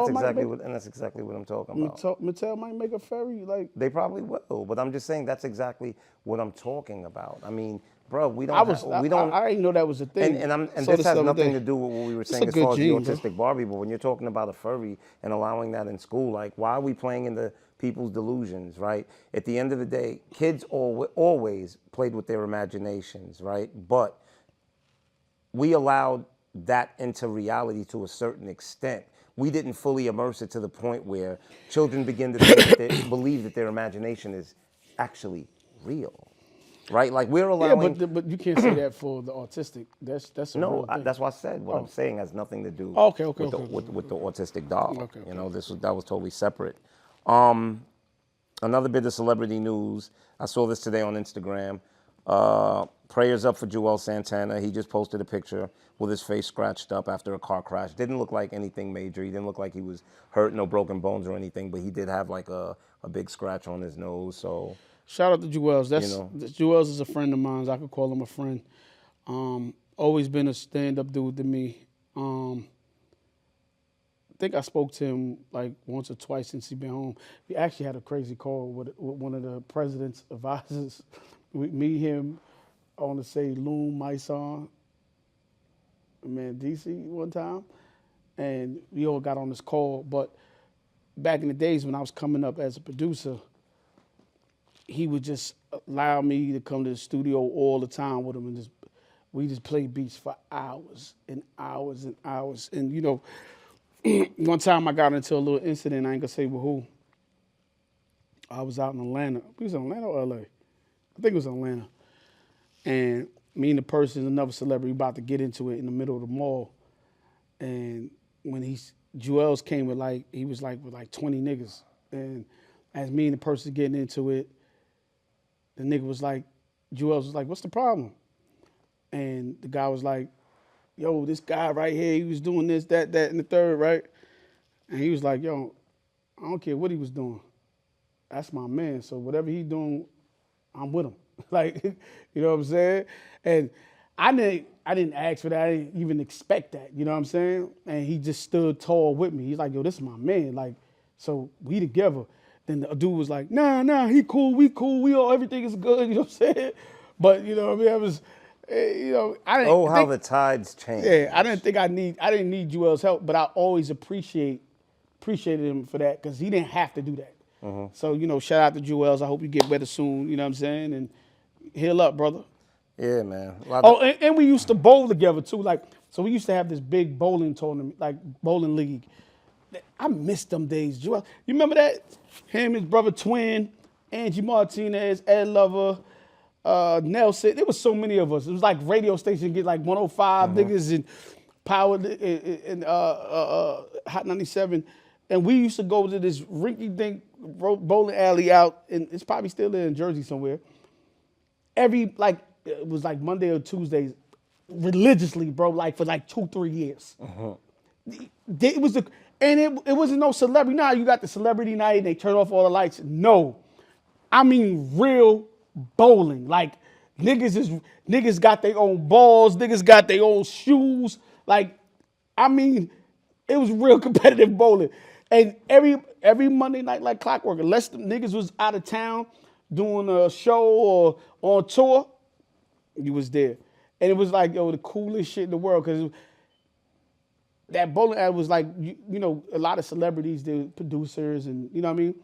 that's exactly what I'm talking about. Mattel might make a ferry, like. They probably will, but I'm just saying that's exactly what I'm talking about. I mean, bro, we don't. I didn't know that was a thing. And Saw this has the other nothing day. to do with what we were It's a saying as good far as gene, the bro. autistic Barbie. But when you're talking about a furry and allowing that in school, like, why are we playing into people's delusions, right? At the end of the day, kids always played with their imaginations, right? But we allowed that into reality to a certain extent. We didn't fully immerse it to the point where children begin to think believe that their imagination is actually real, right? Like, we're allowing. Yeah, but you can't say that for the autistic. That's a real thing. That's why I said what I'm saying has nothing to do with the autistic doll. Okay. That was totally separate. Another bit of celebrity news. I saw this today on Instagram. Prayers up for Joel Santana. He just posted a picture with his face scratched up after a car crash. Didn't look like anything major. He didn't look like he was hurt, no broken bones or anything, but he did have like a big scratch on his nose. So Shout out to Jewels. know. Jewels is a friend of mine. I could call him a friend. Always been a stand-up dude to me. I think I spoke to him like once or twice since he been home. We actually had a crazy call with one of the president's advisors. Me, him, I want to say Loom, my son, man, DC one time, and we all got on this call. But back in the days when I was coming up as a producer, he would just allow me to come to the studio all the time with him, and we just played beats for hours and hours and hours. And you know, one time I got into a little incident. I ain't gonna say with who. I was out in Atlanta. We was in Atlanta or LA? I think it was Atlanta. And me and the person, another celebrity, about to get into it in the middle of the mall. And when Joel's came with he was like with like 20 niggas. And as me and the person getting into it, the nigga was like, Joel's was like, what's the problem? And the guy was like, yo, this guy right here, he was doing this, that, and the third, right? And he was like, yo, I don't care what he was doing. That's my man. So whatever he doing, I'm with him. Like, you know what I'm saying? And I didn't ask for that. I didn't even expect that. You know what I'm saying? And he just stood tall with me. He's like, yo, this is my man. Like, so we together. Then the dude was like, nah, he cool, we cool, everything is good. You know what I'm saying? But you know what I mean? I was, you know, I didn't. Oh, how the tides change. Yeah, I didn't need Joel's help, but I always appreciated him for that because he didn't have to do that. So, you know, shout out to Joel's. I hope you get better soon, you know what I'm saying? And heal up, brother. Yeah, man. And we used to bowl together too. Like, so we used to have this big bowling tournament, like bowling league. I miss them days, Joel. You remember that? Him, his brother Twin, Angie Martinez, Ed Lover, Nelson. There was so many of us. It was like radio station get like 105 niggas and Power and Hot 97. And we used to go to this rinky-dink bowling alley out, and it's probably still there in Jersey somewhere. It was like Monday or Tuesdays, religiously, bro, like for like 2-3 years. It was it wasn't no celebrity. Now you got the celebrity night and they turn off all the lights. No, I mean real bowling. Like niggas got their own balls, niggas got their own shoes. Like, I mean, it was real competitive bowling. And every Monday night like clockwork, unless the niggas was out of town doing a show or on tour, you was there. And it was like, yo, the coolest shit in the world because that bowling alley was like, you know, a lot of celebrities, the producers, and you know what I mean?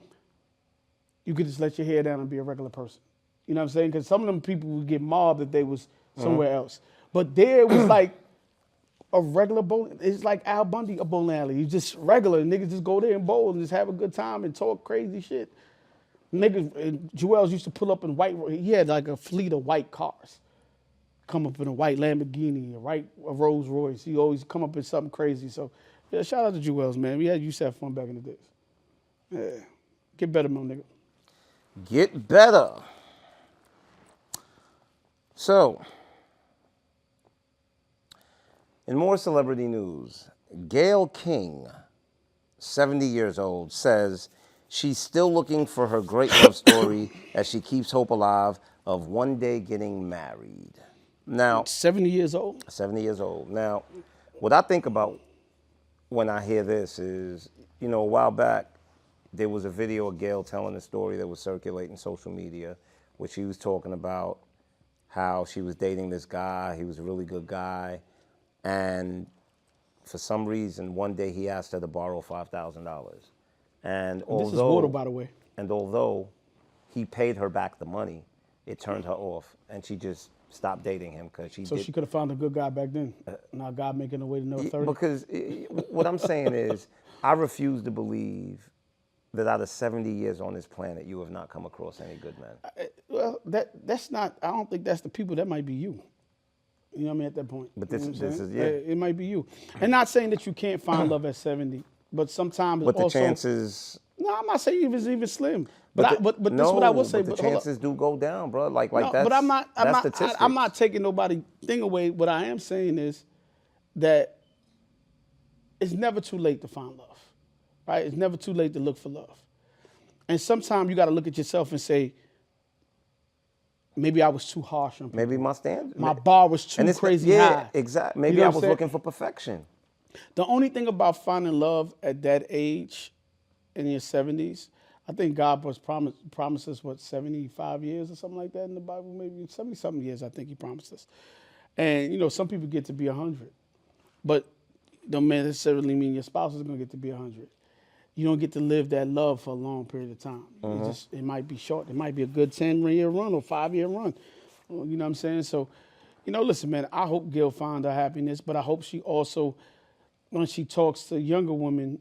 You could just let your hair down and be a regular person. You know what I'm saying? Because some of them people would get mobbed if they was somewhere else. But there it was like a regular bowling. It's like Al Bundy, a bowling alley. You just regular. Niggas just go there and bowl and just have a good time and talk crazy shit. Niggas, Joel's used to pull up in white, he had like a fleet of white cars. Come up in a white Lamborghini, a Rolls Royce. He always come up in something crazy. So, yeah, shout out to Joel's, man. We used to have fun back in the days. Yeah. Get better, my nigga. Get better. So, in more celebrity news, Gayle King, 70 years old, says she's still looking for her great love story as she keeps hope alive of one day getting married. Now, 70 years old? 70 years old. Now, what I think about when I hear this is, you know, a while back, there was a video of Gayle telling a story that was circulating social media, where she was talking about how she was dating this guy. He was a really good guy. And for some reason, one day he asked her to borrow $5,000. And This is water, by the way. And although he paid her back the money, it turned her off. And she just stopped dating him because she she could have found a good guy back then. Now God making her way to number 30. Because what I'm saying is, I refuse to believe that out of 70 years on this planet, you have not come across any good men. Well, that's not, I don't think that's the people. That might be you. You know what I mean, at that point. But this is, yeah. It might be you. And not saying that you can't find love at 70, but sometimes But also, the chances... No, I'm not saying it's even slim. But this is what I will say. But the But hold up. chances do go down, bro. Like No, that's but I'm not. that's statistics. I'm not taking nobody thing away. What I am saying is that it's never too late to find love, right? It's never too late to look for love. And sometimes you got to look at yourself and say, maybe I was too harsh on people. Maybe my standard, My bar was too crazy high. Exactly. Maybe You know I what I'm was saying? looking for perfection. The only thing about finding love at that age, in your 70s, I think God was promised us, 75 years or something like that in the Bible, maybe 70-something years, I think he promised us. And, some people get to be 100. But don't necessarily mean your spouse is going to get to be 100. You don't get to live that love for a long period of time. It might be short. It might be a good 10-year run or 5-year run. You know what I'm saying? So, listen, man, I hope Gail found her happiness, but I hope she also, when she talks to younger women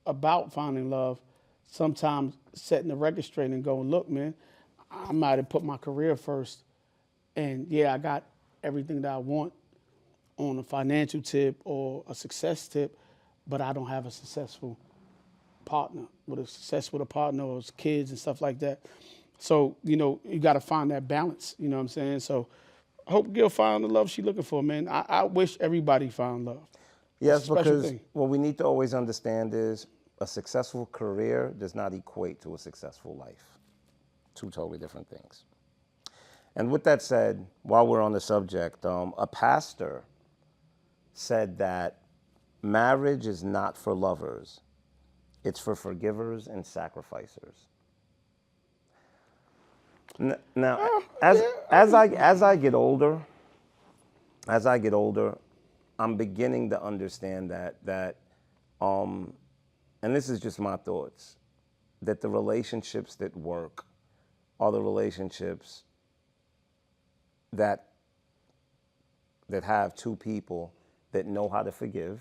about finding love, sometimes setting the record straight and going, look, man, I might have put my career first. And, yeah, I got everything that I want on a financial tip or a success tip, but I don't have a successful partner, with a partner or kids and stuff like that. So, you got to find that balance, you know what I'm saying? So I hope Gil found the love she's looking for, man. I wish everybody found love. Yes, It's a special because thing. what we need to always understand is a successful career does not equate to a successful life. Two totally different things. And with that said, while we're on the subject, a pastor said that marriage is not for lovers. It's for forgivers and sacrificers. Now, as I get older, I'm beginning to understand that, and this is just my thoughts, that the relationships that work are the relationships that have two people that know how to forgive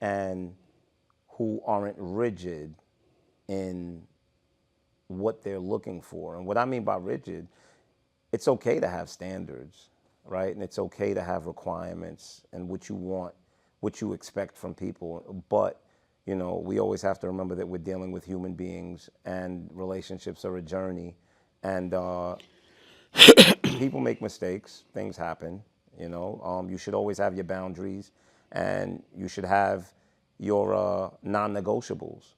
and who aren't rigid in what they're looking for. And what I mean by rigid, it's okay to have standards, right? And it's okay to have requirements and what you want, what you expect from people. But, we always have to remember that we're dealing with human beings and relationships are a journey. And people make mistakes, things happen, you should always have your boundaries and you should have your non-negotiables.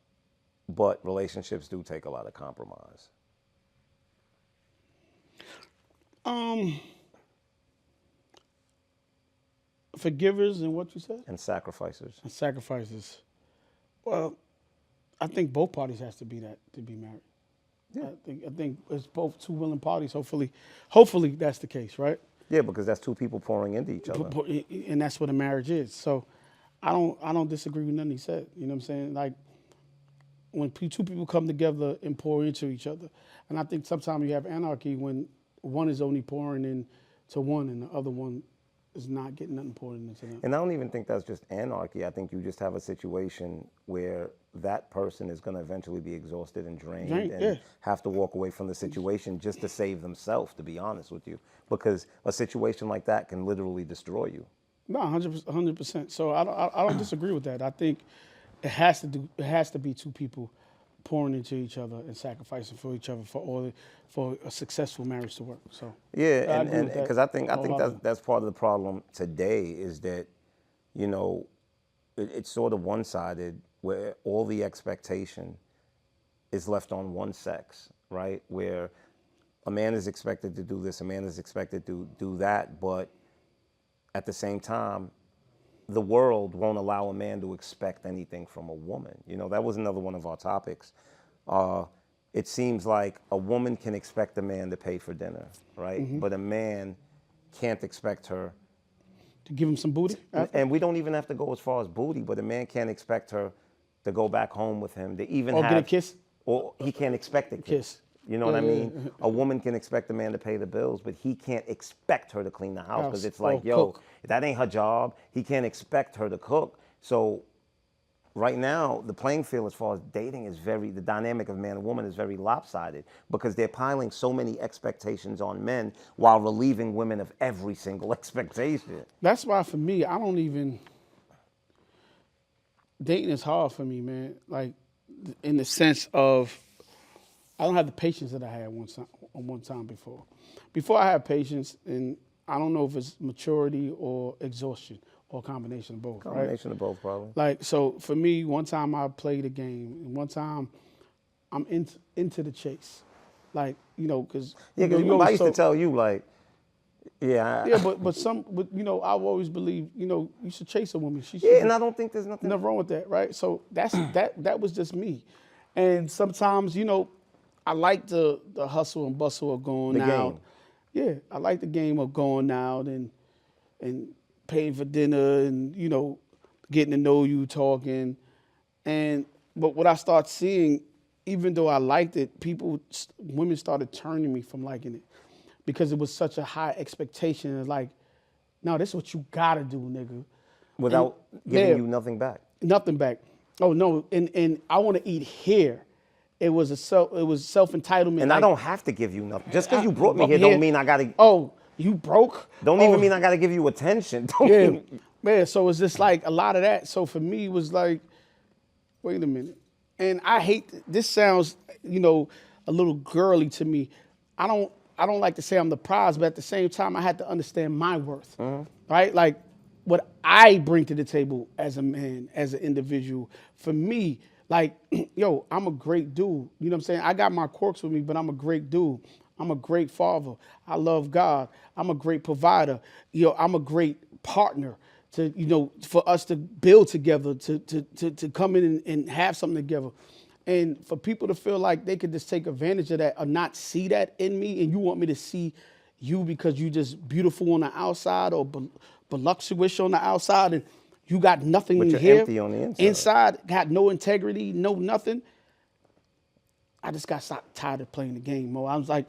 But relationships do take a lot of compromise. Forgivers and what you said? And sacrificers. And sacrifices. Well, I think both parties has to be that to be married. Yeah. I think it's both two willing parties. Hopefully that's the case, right? Yeah, because that's two people pouring into each other. And that's what a marriage is. So I don't disagree with nothing he said. You know what I'm saying? Like when two people come together and pour into each other. And I think sometimes you have anarchy when one is only pouring into one and the other one is not getting nothing poured into them. And I don't even think that's just anarchy. I think you just have a situation where that person is going to eventually be exhausted and drained and have to walk away from the situation just to save themselves, to be honest with you. Because a situation like that can literally destroy you. No, 100%. So I don't disagree with that. I think it has to be two people pouring into each other and sacrificing for each other for a successful marriage to work. So yeah, and because I think that's part of the problem today is that, it's sort of one-sided where all the expectation is left on one sex, right? Where a man is expected to do this, a man is expected to do that, but at the same time, the world won't allow a man to expect anything from a woman. That was another one of our topics. It seems like a woman can expect a man to pay for dinner, right? Mm-hmm. But a man can't expect her to give him some booty. And we don't even have to go as far as booty, but a man can't expect her to go back home with him, to even get a kiss. Or he can't expect a kiss. You know what I mean? A woman can expect a man to pay the bills, but he can't expect her to clean the house because it's like, cook. That ain't her job. He can't expect her to cook. So right now, the playing field as far as dating is the dynamic of man and woman is very lopsided because they're piling so many expectations on men while relieving women of every single expectation. That's why for me, dating is hard for me, man. Like in the sense of I don't have the patience that I had one time before. Before I had patience, and I don't know if it's maturity or exhaustion or a combination of both. Combination of both, probably. Like, so for me, one time I played a game, and one time I'm into the chase. Like, because Yeah, because I used to tell you, like, yeah. Yeah, but I've always believed, you should chase a woman. And I don't think there's nothing wrong with that, right? So that was just me. And sometimes, I like the hustle and bustle of going out. Yeah, I like the game of going out and paying for dinner and, getting to know you, talking. But what I start seeing, even though I liked it, women started turning me from liking it because it was such a high expectation. It's like, no, this is what you gotta do, nigga. Without giving you nothing back. Nothing back. Oh no, and I want to eat here. It was self entitlement. And I don't have to give you nothing. Just because you brought me here don't mean I gotta. Oh, you broke? Don't even mean I gotta give you attention. Man. So it's just like a lot of that. So for me, it was like, wait a minute. And I hate this. Sounds, a little girly to me. I don't like to say I'm the prize, but at the same time, I had to understand my worth, right? Like what I bring to the table as a man, as an individual. For me, like, I'm a great dude. You know what I'm saying? I got my quirks with me, but I'm a great dude. I'm a great father. I love God. I'm a great provider. I'm a great partner to, for us to build together, to come in and have something together. And for people to feel like they could just take advantage of that or not see that in me, and you want me to see you because you just beautiful on the outside or voluptuous on the outside, and you got nothing but you're here. Empty on the inside. Inside, got no integrity, no nothing. I just got tired of playing the game, Mo. I was like,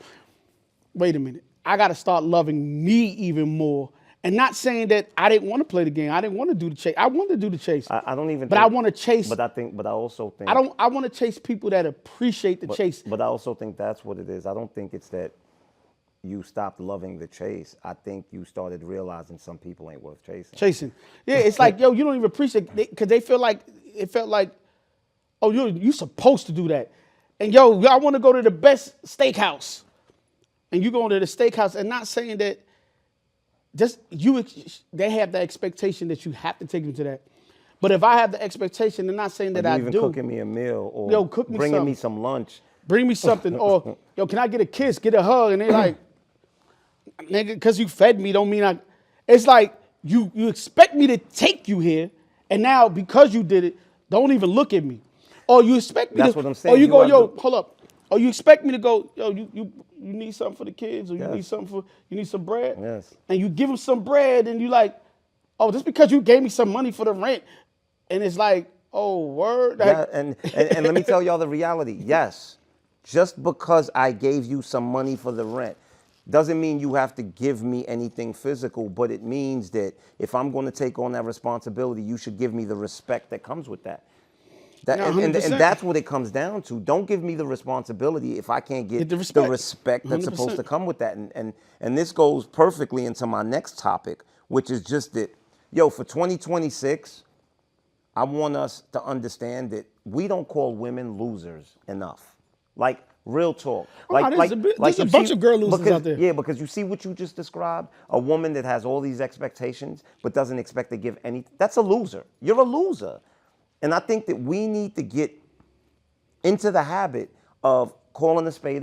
wait a minute. I got to start loving me even more. And not saying that I didn't want to play the game. I didn't want to do the chase. I wanted to do the chase. I don't even. But I want to chase. But I also think. I want to chase people that appreciate the chase. But I also think that's what it is. I don't think it's that you stopped loving the chase. I think you started realizing some people ain't worth chasing. Yeah, it's like, you don't even appreciate it because it felt like, oh, you supposed to do that. And I want to go to the best steakhouse. And you going to the steakhouse and not saying that they have the expectation that you have to take them to that. But if I have the expectation, they're not saying that I do. Even cooking me a meal or bringing me some lunch. Bring me something. Or, can I get a kiss, get a hug? And they're like, nigga, because you fed me don't mean it's like you expect me to take you here, and now because you did it, don't even look at me. Or you expect me That's to. what I'm saying. Or you go, hold up. Or you expect me to go, you need something for the kids, or you need something you need some bread? Yes. And you give them some bread, and you like, oh, just because you gave me some money for the rent. And it's like, oh, word. Yeah, and let me tell y'all the reality. Yes, just because I gave you some money for the rent doesn't mean you have to give me anything physical, but it means that if I'm going to take on that responsibility, you should give me the respect that comes with that. And that's what it comes down to. Don't give me the responsibility if I can't get the respect that's 100%. Supposed to come with that. And this goes perfectly into my next topic, which is just that, for 2026, I want us to understand that we don't call women losers enough. Like, real talk. There's a bunch of girl losers out there. Yeah, because you see what you just described? A woman that has all these expectations but doesn't expect to give anything. That's a loser. You're a loser. And I think that we need to get into the habit of calling a spade,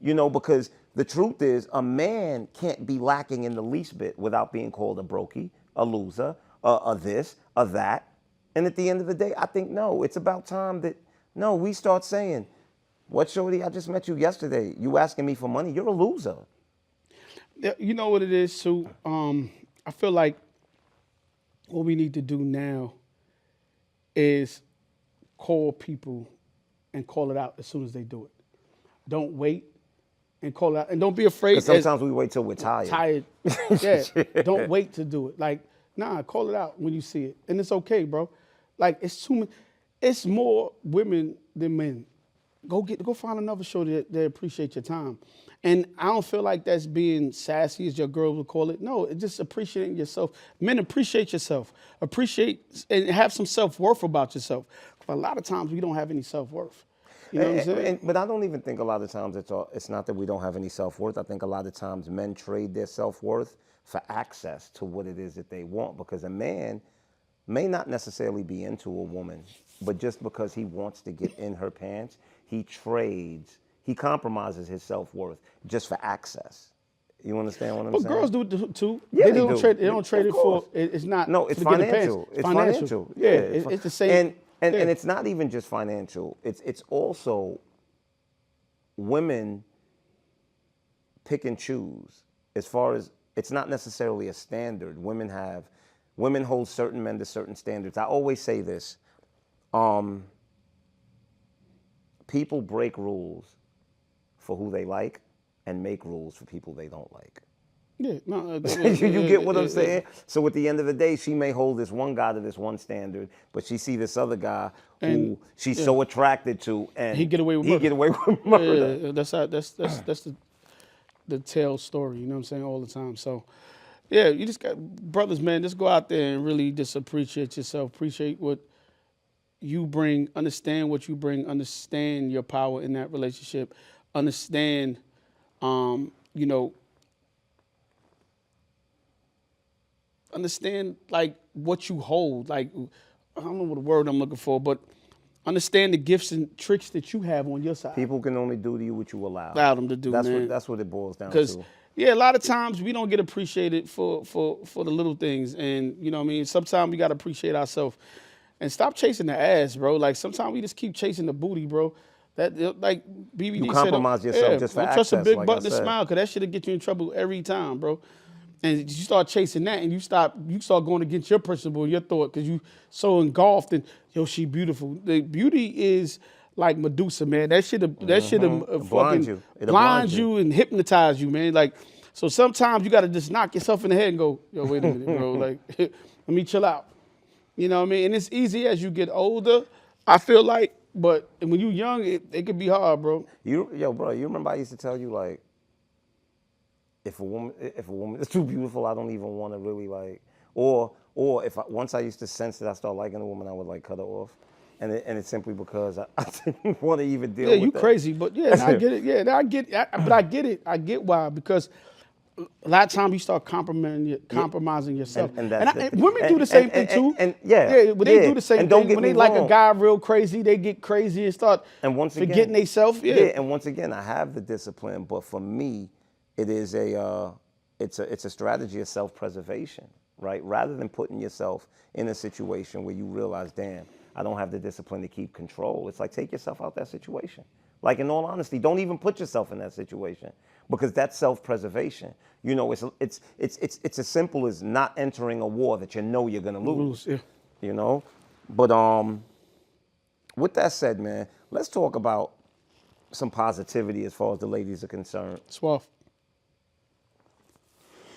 because the truth is a man can't be lacking in the least bit without being called a brokey, a loser, a this, a that. And at the end of the day, I think, no, it's about time that, we start saying, what, shorty, I just met you yesterday. You asking me for money. You're a loser. You know what it is, Sue? I feel like what we need to do now is call people and call it out as soon as they do it. Don't wait and call it out. And don't be afraid. Because sometimes we wait till we're tired. Yeah. Don't wait to do it. Like, call it out when you see it. And it's okay, bro. Like, it's more women than men. Go find another show that appreciate your time. And I don't feel like that's being sassy, as your girl would call it. No, it's just appreciating yourself. Men, appreciate yourself. Appreciate and have some self-worth about yourself. But a lot of times we don't have any self-worth. You know what I'm saying? But I don't even think a lot of times it's not that we don't have any self-worth. I think a lot of times men trade their self-worth for access to what it is that they want, because a man may not necessarily be into a woman, but just because he wants to get in her pants, he compromises his self-worth just for access. You understand what I'm But saying? girls do it too. Yeah, They they don't do. trade. They don't trade Of it for. course. It's not. No, it's to get the pants. financial. It's financial. Yeah, Yeah, it's the same. And it's not even just financial. It's also women pick and choose. As far as, it's not necessarily a standard. Women hold certain men to certain standards. I always say this. People break rules for who they like and make rules for people they don't like. Yeah, no, You get what I'm saying? So at the end of the day, she may hold this one guy to this one standard, but she see this other guy who she's so attracted to, and he get away with he murder. get away with murder. Yeah, that's the tale story. You know what I'm saying, all the time. So, yeah, you just got brothers, man. Just go out there and really just appreciate yourself. Appreciate what you bring. Understand what you bring. Understand your power in that relationship. Understand, you know. Understand like what you hold. Like, I don't know what the word I'm looking for, but understand the gifts and tricks that you have on your side. People can only do to you what you allow. Allow them to do, man. That's what it boils down Because to. yeah, a lot of times we don't get appreciated for the little things, and you know what I mean. Sometimes we gotta appreciate ourselves and stop chasing the ass, bro. Like sometimes we just keep chasing the booty, bro. That like BBD You said, compromise yourself just for don't trust a access, big like butt I to said. smile, because that shit'll get you in trouble every time, bro. And you start chasing that, and you start going against your principle, your thought, because you so engulfed in, yo, she beautiful. The beauty is like Medusa, man. That shit Blind fucking you. It'll blind blind you. you and hypnotize you, man. Like, so sometimes you got to just knock yourself in the head and go, yo, wait a minute, bro. Like, let me chill out. You know what I mean? And it's easy as you get older, I feel like, but when you young, it could be hard, bro. Bro, you remember I used to tell you, like, if a woman is too beautiful, I don't even want to really like, or once I used to sense that I start liking a woman, I would like cut her off, and it's simply because I didn't want to even deal with Yeah, you that. crazy, but yeah, and I get it. Yeah, and I get it. I get why, because a lot of times you start compromising yourself. And that's the thing. Women do the same thing too. When they do the same And don't thing, get when me they like a wrong. guy real crazy, they get crazy and start forgetting themselves. Yeah. And once again, I have the discipline, but for me, it is it's a strategy of self-preservation, right? Rather than putting yourself in a situation where you realize, damn, I don't have the discipline to keep control. It's like, take yourself out that situation. Like, in all honesty, don't even put yourself in that situation, because that's self-preservation. You know, it's as simple as not entering a war that you know you're gonna lose. Yeah. You know, but with that said, man, let's talk about some positivity as far as the ladies are concerned. Suave.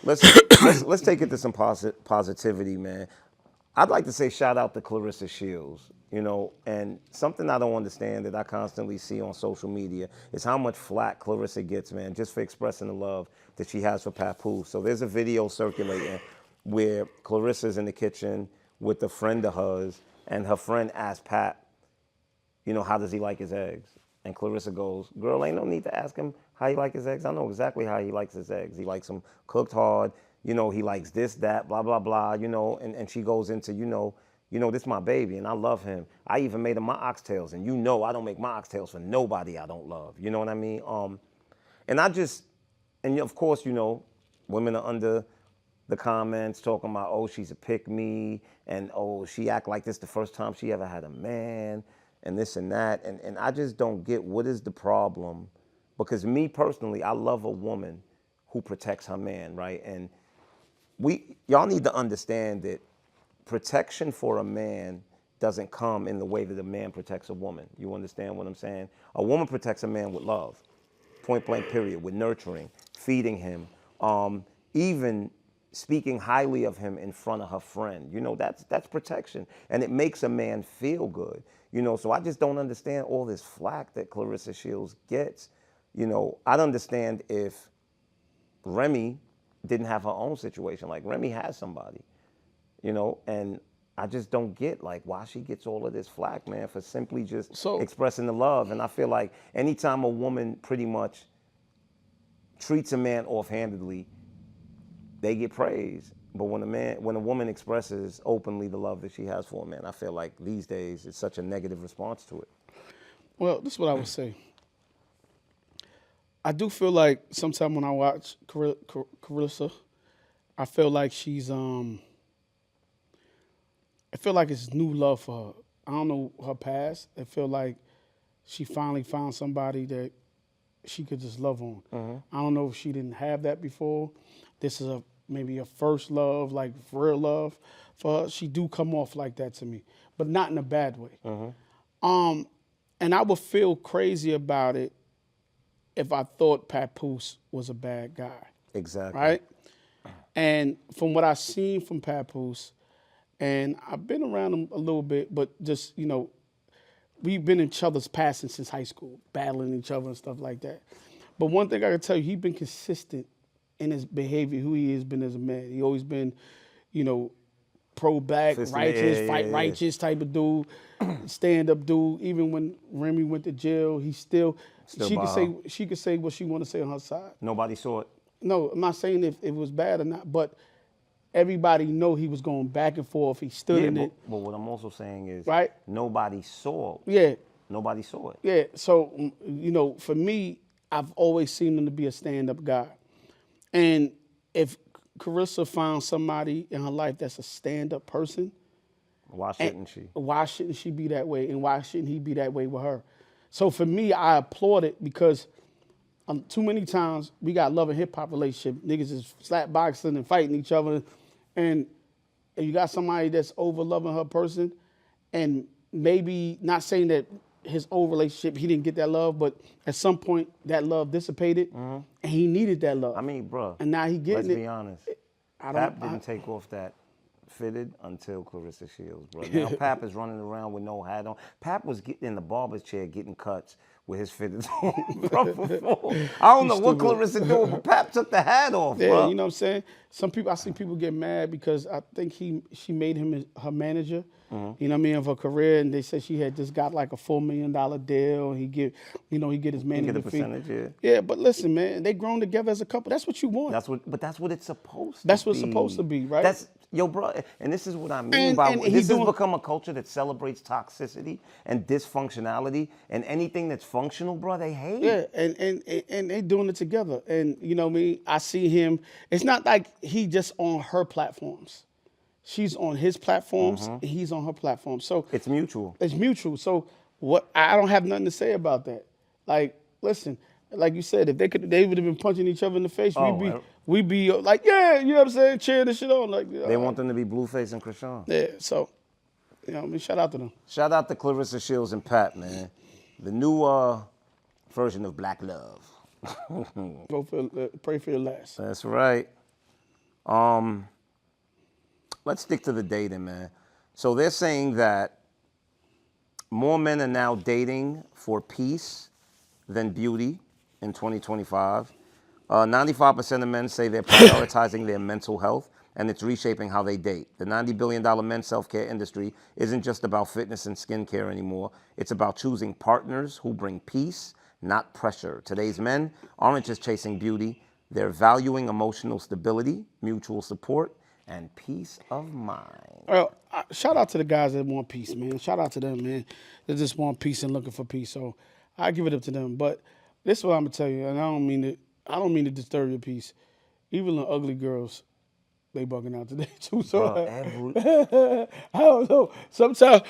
Let's take it to some positivity, man. I'd like to say shout out to Clarissa Shields, you know, and something I don't understand that I constantly see on social media is how much flack Clarissa gets, man, just for expressing the love that she has for Papoose. So there's a video circulating where Clarissa's in the kitchen with a friend of hers, and her friend asked Pat, you know, how does he like his eggs? And Clarissa goes, girl, ain't no need to ask him how he like his eggs. I know exactly how he likes his eggs. He likes them cooked hard. You know, he likes this, that, blah, blah, blah, you know. And she goes into, you know, this is my baby, and I love him. I even made him my oxtails, and you know I don't make my oxtails for nobody I don't love. You know what I mean? And of course, you know, women are under the comments talking about, oh, she's a pick-me, and oh, she act like this the first time she ever had a man, and this and that. And I just don't get what is the problem. Because me personally, I love a woman who protects her man, right? And y'all need to understand that protection for a man doesn't come in the way that a man protects a woman. You understand what I'm saying? A woman protects a man with love, point blank period, with nurturing, feeding him, even speaking highly of him in front of her friend. You know, that's protection. And it makes a man feel good. You know, so I just don't understand all this flack that Clarissa Shields gets. You know, I'd understand if Remy didn't have her own situation. Like, Remy has somebody, you know, and I just don't get like why she gets all of this flack, man, for simply just So expressing the love. And I feel like anytime a woman pretty much treats a man offhandedly, they get praised. But when a woman expresses openly the love that she has for a man, I feel like these days it's such a negative response to it. well, this is what I would say. I do feel like sometimes when I watch Carissa, I feel like I feel like it's new love for her. I don't know her past. I feel like she finally found somebody that she could just love on. I don't know if she didn't have that before. This is maybe a first love, like real love for her. She do come off like that to me, but not in a bad way. And I would feel crazy about it if I thought Papoose was a bad guy, Exactly. right? And from what I've seen from Papoose, and I've been around him a little bit, but just, we've been in each other's passing since high school, battling each other and stuff like that. But one thing I can tell you, he's been consistent in his behavior, who he has been as a man. He always been, pro-black, righteous, fight righteous type of dude, stand-up dude. Even when Remy went to jail, he still she could say what she want to say on her side. Nobody saw it. No, I'm not saying if it was bad or not, but everybody know he was going back and forth. He stood in it. But what I'm also saying is, right? Nobody saw. Yeah. Nobody saw it. Yeah. So, for me, I've always seen him to be a stand-up guy. And if Carissa found somebody in her life that's a stand-up person, why shouldn't she? Why shouldn't she be that way? And why shouldn't he be that way with her? So for me, I applaud it because too many times we got love and hip hop relationship. Niggas is slap boxing and fighting each other. And you got somebody that's over loving her person and maybe not saying that his old relationship, he didn't get that love, but at some point that love dissipated and he needed that love. I mean, bro. And now he getting it. Let's be honest. Pap didn't take off that fitted until Clarissa Shields, bro. Now Pap is running around with no hat on. Pap was getting in the barber's chair getting cuts with his fitted on, bro. Before. I don't know what Clarissa doing, but Pap took the hat off, yeah, bro. You know what I'm saying? I see people get mad because I think she made him her manager. You know what I mean, of her career, and they said she had just got like a $4 million deal. And he get his manager fee. Percentage, yeah. Yeah, but listen, man, they grown together as a couple. That's what you want. That's what it's supposed to be. That's what's supposed to be, right? Bro, and this is what I mean by this has become a culture that celebrates toxicity and dysfunctionality, and anything that's functional, bro, they hate. Yeah, and they doing it together. And you know what I mean? I see him. It's not like he just on her platforms. She's on his platforms, and he's on her platform. So it's mutual. It's mutual. So I don't have nothing to say about that. Like, listen, like you said, if they would have been punching each other in the face, we'd be like, yeah, you know what I'm saying, cheering this shit on. Like, they want them to be Blueface and Krishan. Yeah. So, shout out to them. Shout out to Clarissa Shields and Pat, man. The new version of Black Love. Pray for your last. That's right. Let's stick to the dating, man. So they're saying that more men are now dating for peace than beauty in 2025. 95% of men say they're prioritizing their mental health, and it's reshaping how they date. The $90 billion men's self-care industry isn't just about fitness and skincare anymore. It's about choosing partners who bring peace, not pressure. Today's men aren't just chasing beauty. They're valuing emotional stability, mutual support, and peace of mind. Well, shout out to the guys that want peace, man. Shout out to them, man. They just want peace and looking for peace. So I give it up to them. But this is what I'm gonna tell you, and I don't mean to disturb your peace. Even the ugly girls, they bugging out today too. So I don't know. Sometimes,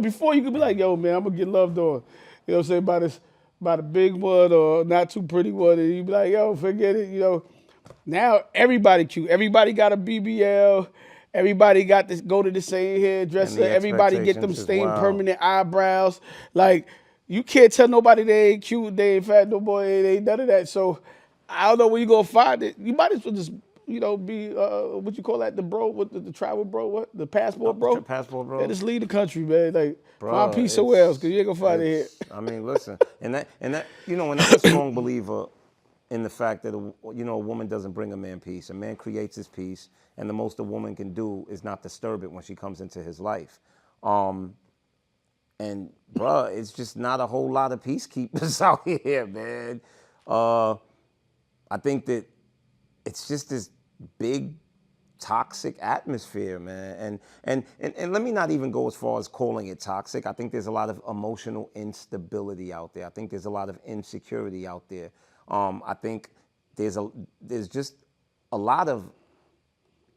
before you could be like, yo, man, I'm gonna get loved on. You know what I'm saying, by the big one or not too pretty one, and you be like, yo, forget it, Now everybody cute. Everybody got a BBL. Everybody got to go to the same hairdresser. Everybody get them same permanent eyebrows. Like, you can't tell nobody they ain't cute, they ain't fat, no boy, they ain't none of that. So I don't know where you gonna find it. You might as well just, be what you call that, the bro, what the travel bro, what the passport bro? Passport bro. Yeah, just leave the country, man. Like, find peace somewhere else, cause you ain't gonna find it here. I mean, listen, and that's a strong believer in the fact that a woman doesn't bring a man peace. A man creates his peace, and the most a woman can do is not disturb it when she comes into his life. And bruh, it's just not a whole lot of peacekeepers out here, man. I think that it's just this big toxic atmosphere, man. And let me not even go as far as calling it toxic. I think there's a lot of emotional instability out there. I think there's a lot of insecurity out there. I think there's just a lot of,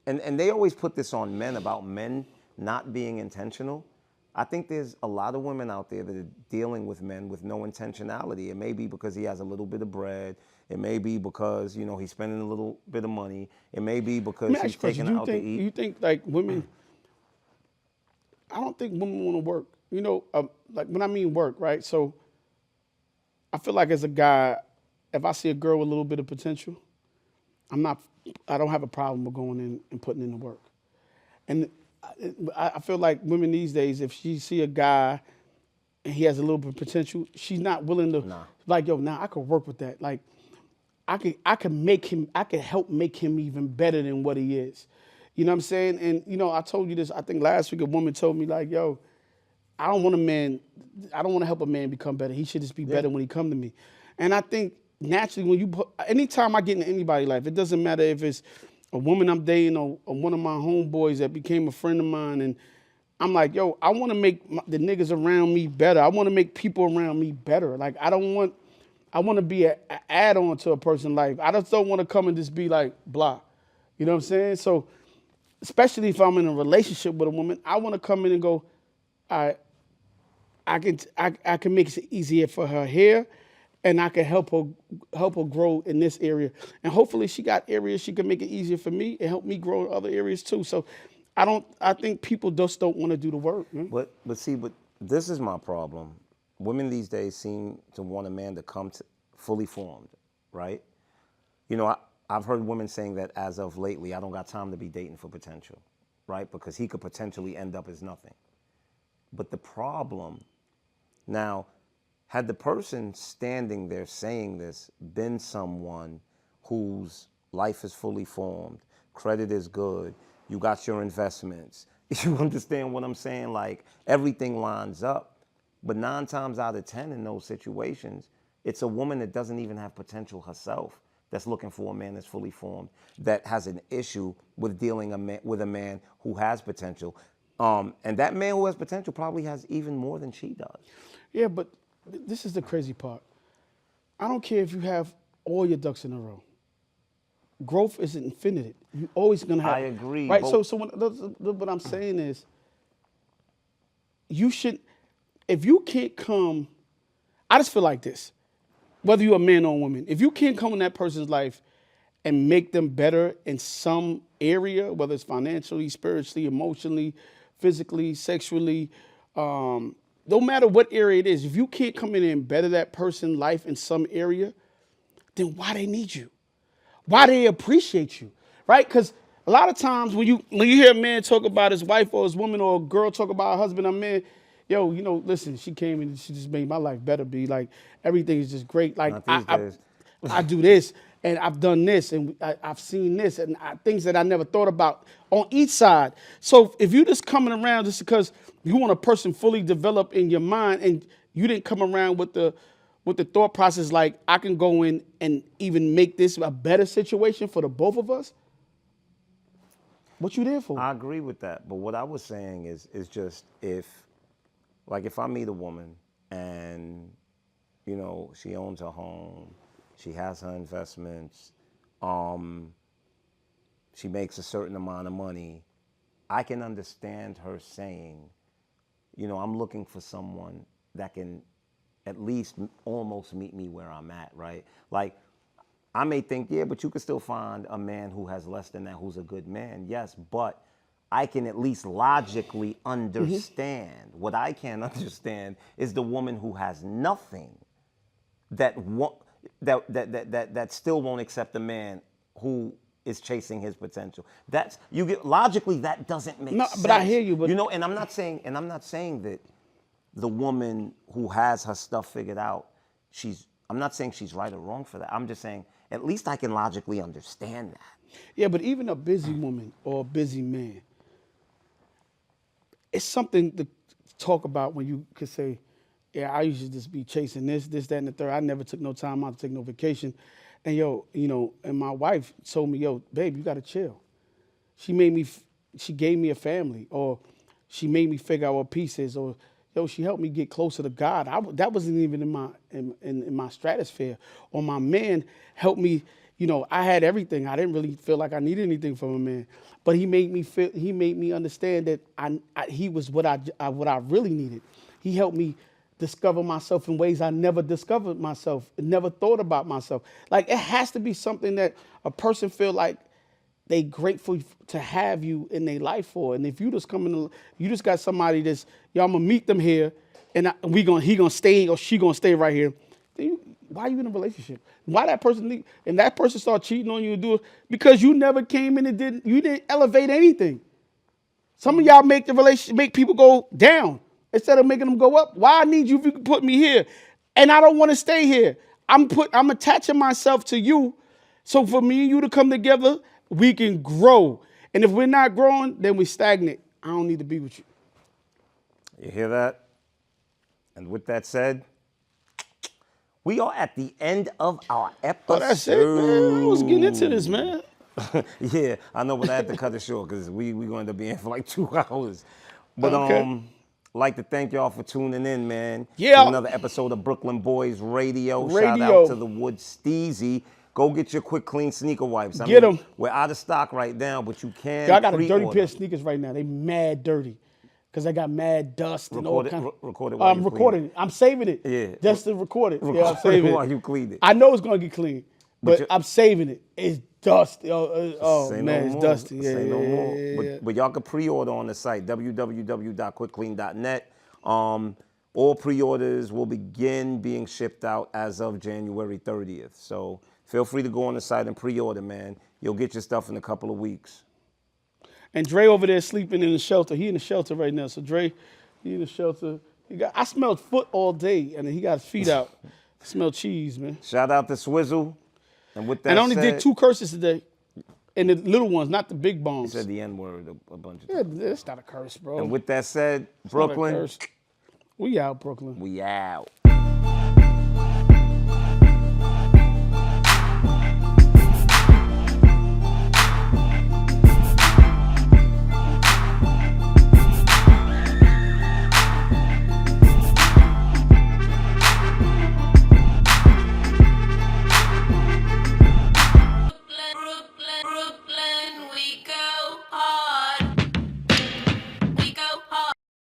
and they always put this on men about men not being intentional. I think there's a lot of women out there that are dealing with men with no intentionality. It may be because he has a little bit of bread. It may be because, he's spending a little bit of money. It may be because he's taking her out to eat. Do you think like women, I don't think women want to work. Like when I mean work, right? So I feel like as a guy, if I see a girl with a little bit of potential, I don't have a problem with going in and putting in the work. And I feel like women these days, if she see a guy and he has a little bit of potential, she's not willing to like, yo, now I could work with that. Like, I could help make him even better than what he is. You know what I'm saying? And I told you this, I think last week a woman told me like, yo, I don't want to help a man become better. He should just be better when he come to me. And I think naturally anytime I get into anybody's life, it doesn't matter if it's a woman I'm dating or one of my homeboys that became a friend of mine, and I'm like, yo, I want to make the niggas around me better. I want to make people around me better. Like, I want to be an add-on to a person's life. I just don't want to come and just be like, blah. You know what I'm saying? So, especially if I'm in a relationship with a woman, I want to come in and go, all right, I can make it easier for her here, and I can help her grow in this area. And hopefully she got areas she can make it easier for me and help me grow in other areas too. So I think people just don't want to do the work. Man. But this is my problem. Women these days seem to want a man to come fully formed, right? I've heard women saying that as of lately, I don't got time to be dating for potential, right? Because he could potentially end up as nothing. But the problem now, had the person standing there saying this been someone whose life is fully formed, credit is good, you got your investments, you understand what I'm saying? Like, everything lines up. But 9 times out of 10 in those situations, it's a woman that doesn't even have potential herself that's looking for a man that's fully formed, that has an issue with dealing with a man who has potential. And that man who has potential probably has even more than she does. Yeah, but this is the crazy part. I don't care if you have all your ducks in a row. Growth is infinite. You're always gonna have. I agree. Right. So what I'm saying is, you should, if you can't come, I just feel like this. Whether you're a man or a woman, if you can't come in that person's life and make them better in some area, whether it's financially, spiritually, emotionally, physically, sexually, no matter what area it is, if you can't come in and better that person's life in some area, then why they need you? Why they appreciate you, right? Because a lot of times when you hear a man talk about his wife or his woman, or a girl talk about her husband or man, yo, listen, she came and she just made my life better, be like, everything is just great. Like, I do this, and I've done this, and I've seen this, and things that I never thought about on each side. So if you just coming around just because you want a person fully developed in your mind, and you didn't come around with the thought process like, I can go in and even make this a better situation for the both of us, what you there for? I agree with that. But what I was saying is just if I meet a woman and, she owns her home, she has her investments, she makes a certain amount of money, I can understand her saying, I'm looking for someone that can at least almost meet me where I'm at, right? Like, I may think, yeah, but you could still find a man who has less than that who's a good man. Yes, but I can at least logically understand. Mm-hmm. What I can't understand is the woman who has nothing that still won't accept a man who is chasing his potential. Logically, that doesn't make sense. But I hear you. But and I'm not saying that the woman who has her stuff figured out, she's I'm not saying she's right or wrong for that. I'm just saying at least I can logically understand that. Yeah, but even a busy woman or a busy man, it's something to talk about when you could say, yeah, I used to just be chasing this, that, and the third. I never took no time out to take no vacation. And and my wife told me, yo, babe, you gotta chill. She gave me a family, or she made me figure out what peace is, or she helped me get closer to God. That wasn't even in my stratosphere. Or my man helped me. I had everything. I didn't really feel like I needed anything from a man, but he made me understand that he was what I really needed. He helped me discover myself in ways I never discovered myself, never thought about myself. Like, it has to be something that a person feel like they grateful to have you in their life for. And if you just you just got somebody that's, I'm gonna meet them here, and he gonna stay or she gonna stay right here. Then why are you in a relationship? Why that person leave? And that person start cheating on you and do it because you never came in and didn't elevate anything. Some of y'all make people go down instead of making them go up. Why I need you if you can put me here? And I don't want to stay here. I'm attaching myself to you. So for me and you to come together, we can grow. And if we're not growing, then we stagnate. I don't need to be with you. You hear that? And with that said, we are at the end of our episode. Oh, that's it, man. I was getting into this, man. Yeah, I know, but I had to cut it short because we going to end up being for like 2 hours. But Okay. like to thank y'all for tuning in, man. Yeah. To another episode of Brooklyn Boyz Radio. Shout out to the Wood Steezy. Go get your quick clean sneaker wipes. Get them. We're out of stock right now, but you can I got a pre-order. dirty pair of sneakers right now. They mad dirty because I got mad dust and all kinds. Record it while I'm recording it. I'm saving it. Yeah. Just to record it. Record I'm saving it it. while you clean it. I know it's gonna get clean, but I'm saving it. It's dusty. It's dusty. Yeah, Say no more. yeah. But y'all can pre-order on the site, www.quickclean.net. All pre-orders will begin being shipped out as of January 30th. So feel free to go on the site and pre-order, man. You'll get your stuff in a couple of weeks. And Dre over there sleeping in the shelter. He in the shelter right now. So Dre, he in the shelter. I smelled foot all day, and he got his feet out. I smell cheese, man. Shout out to Swizzle. And with that And I only said, did 2 curses today. And the little ones, not the big bombs. said the N-word a bunch of Yeah, times. that's not a curse, bro. And with that said, It's not a Brooklyn, curse. We out, Brooklyn. we out.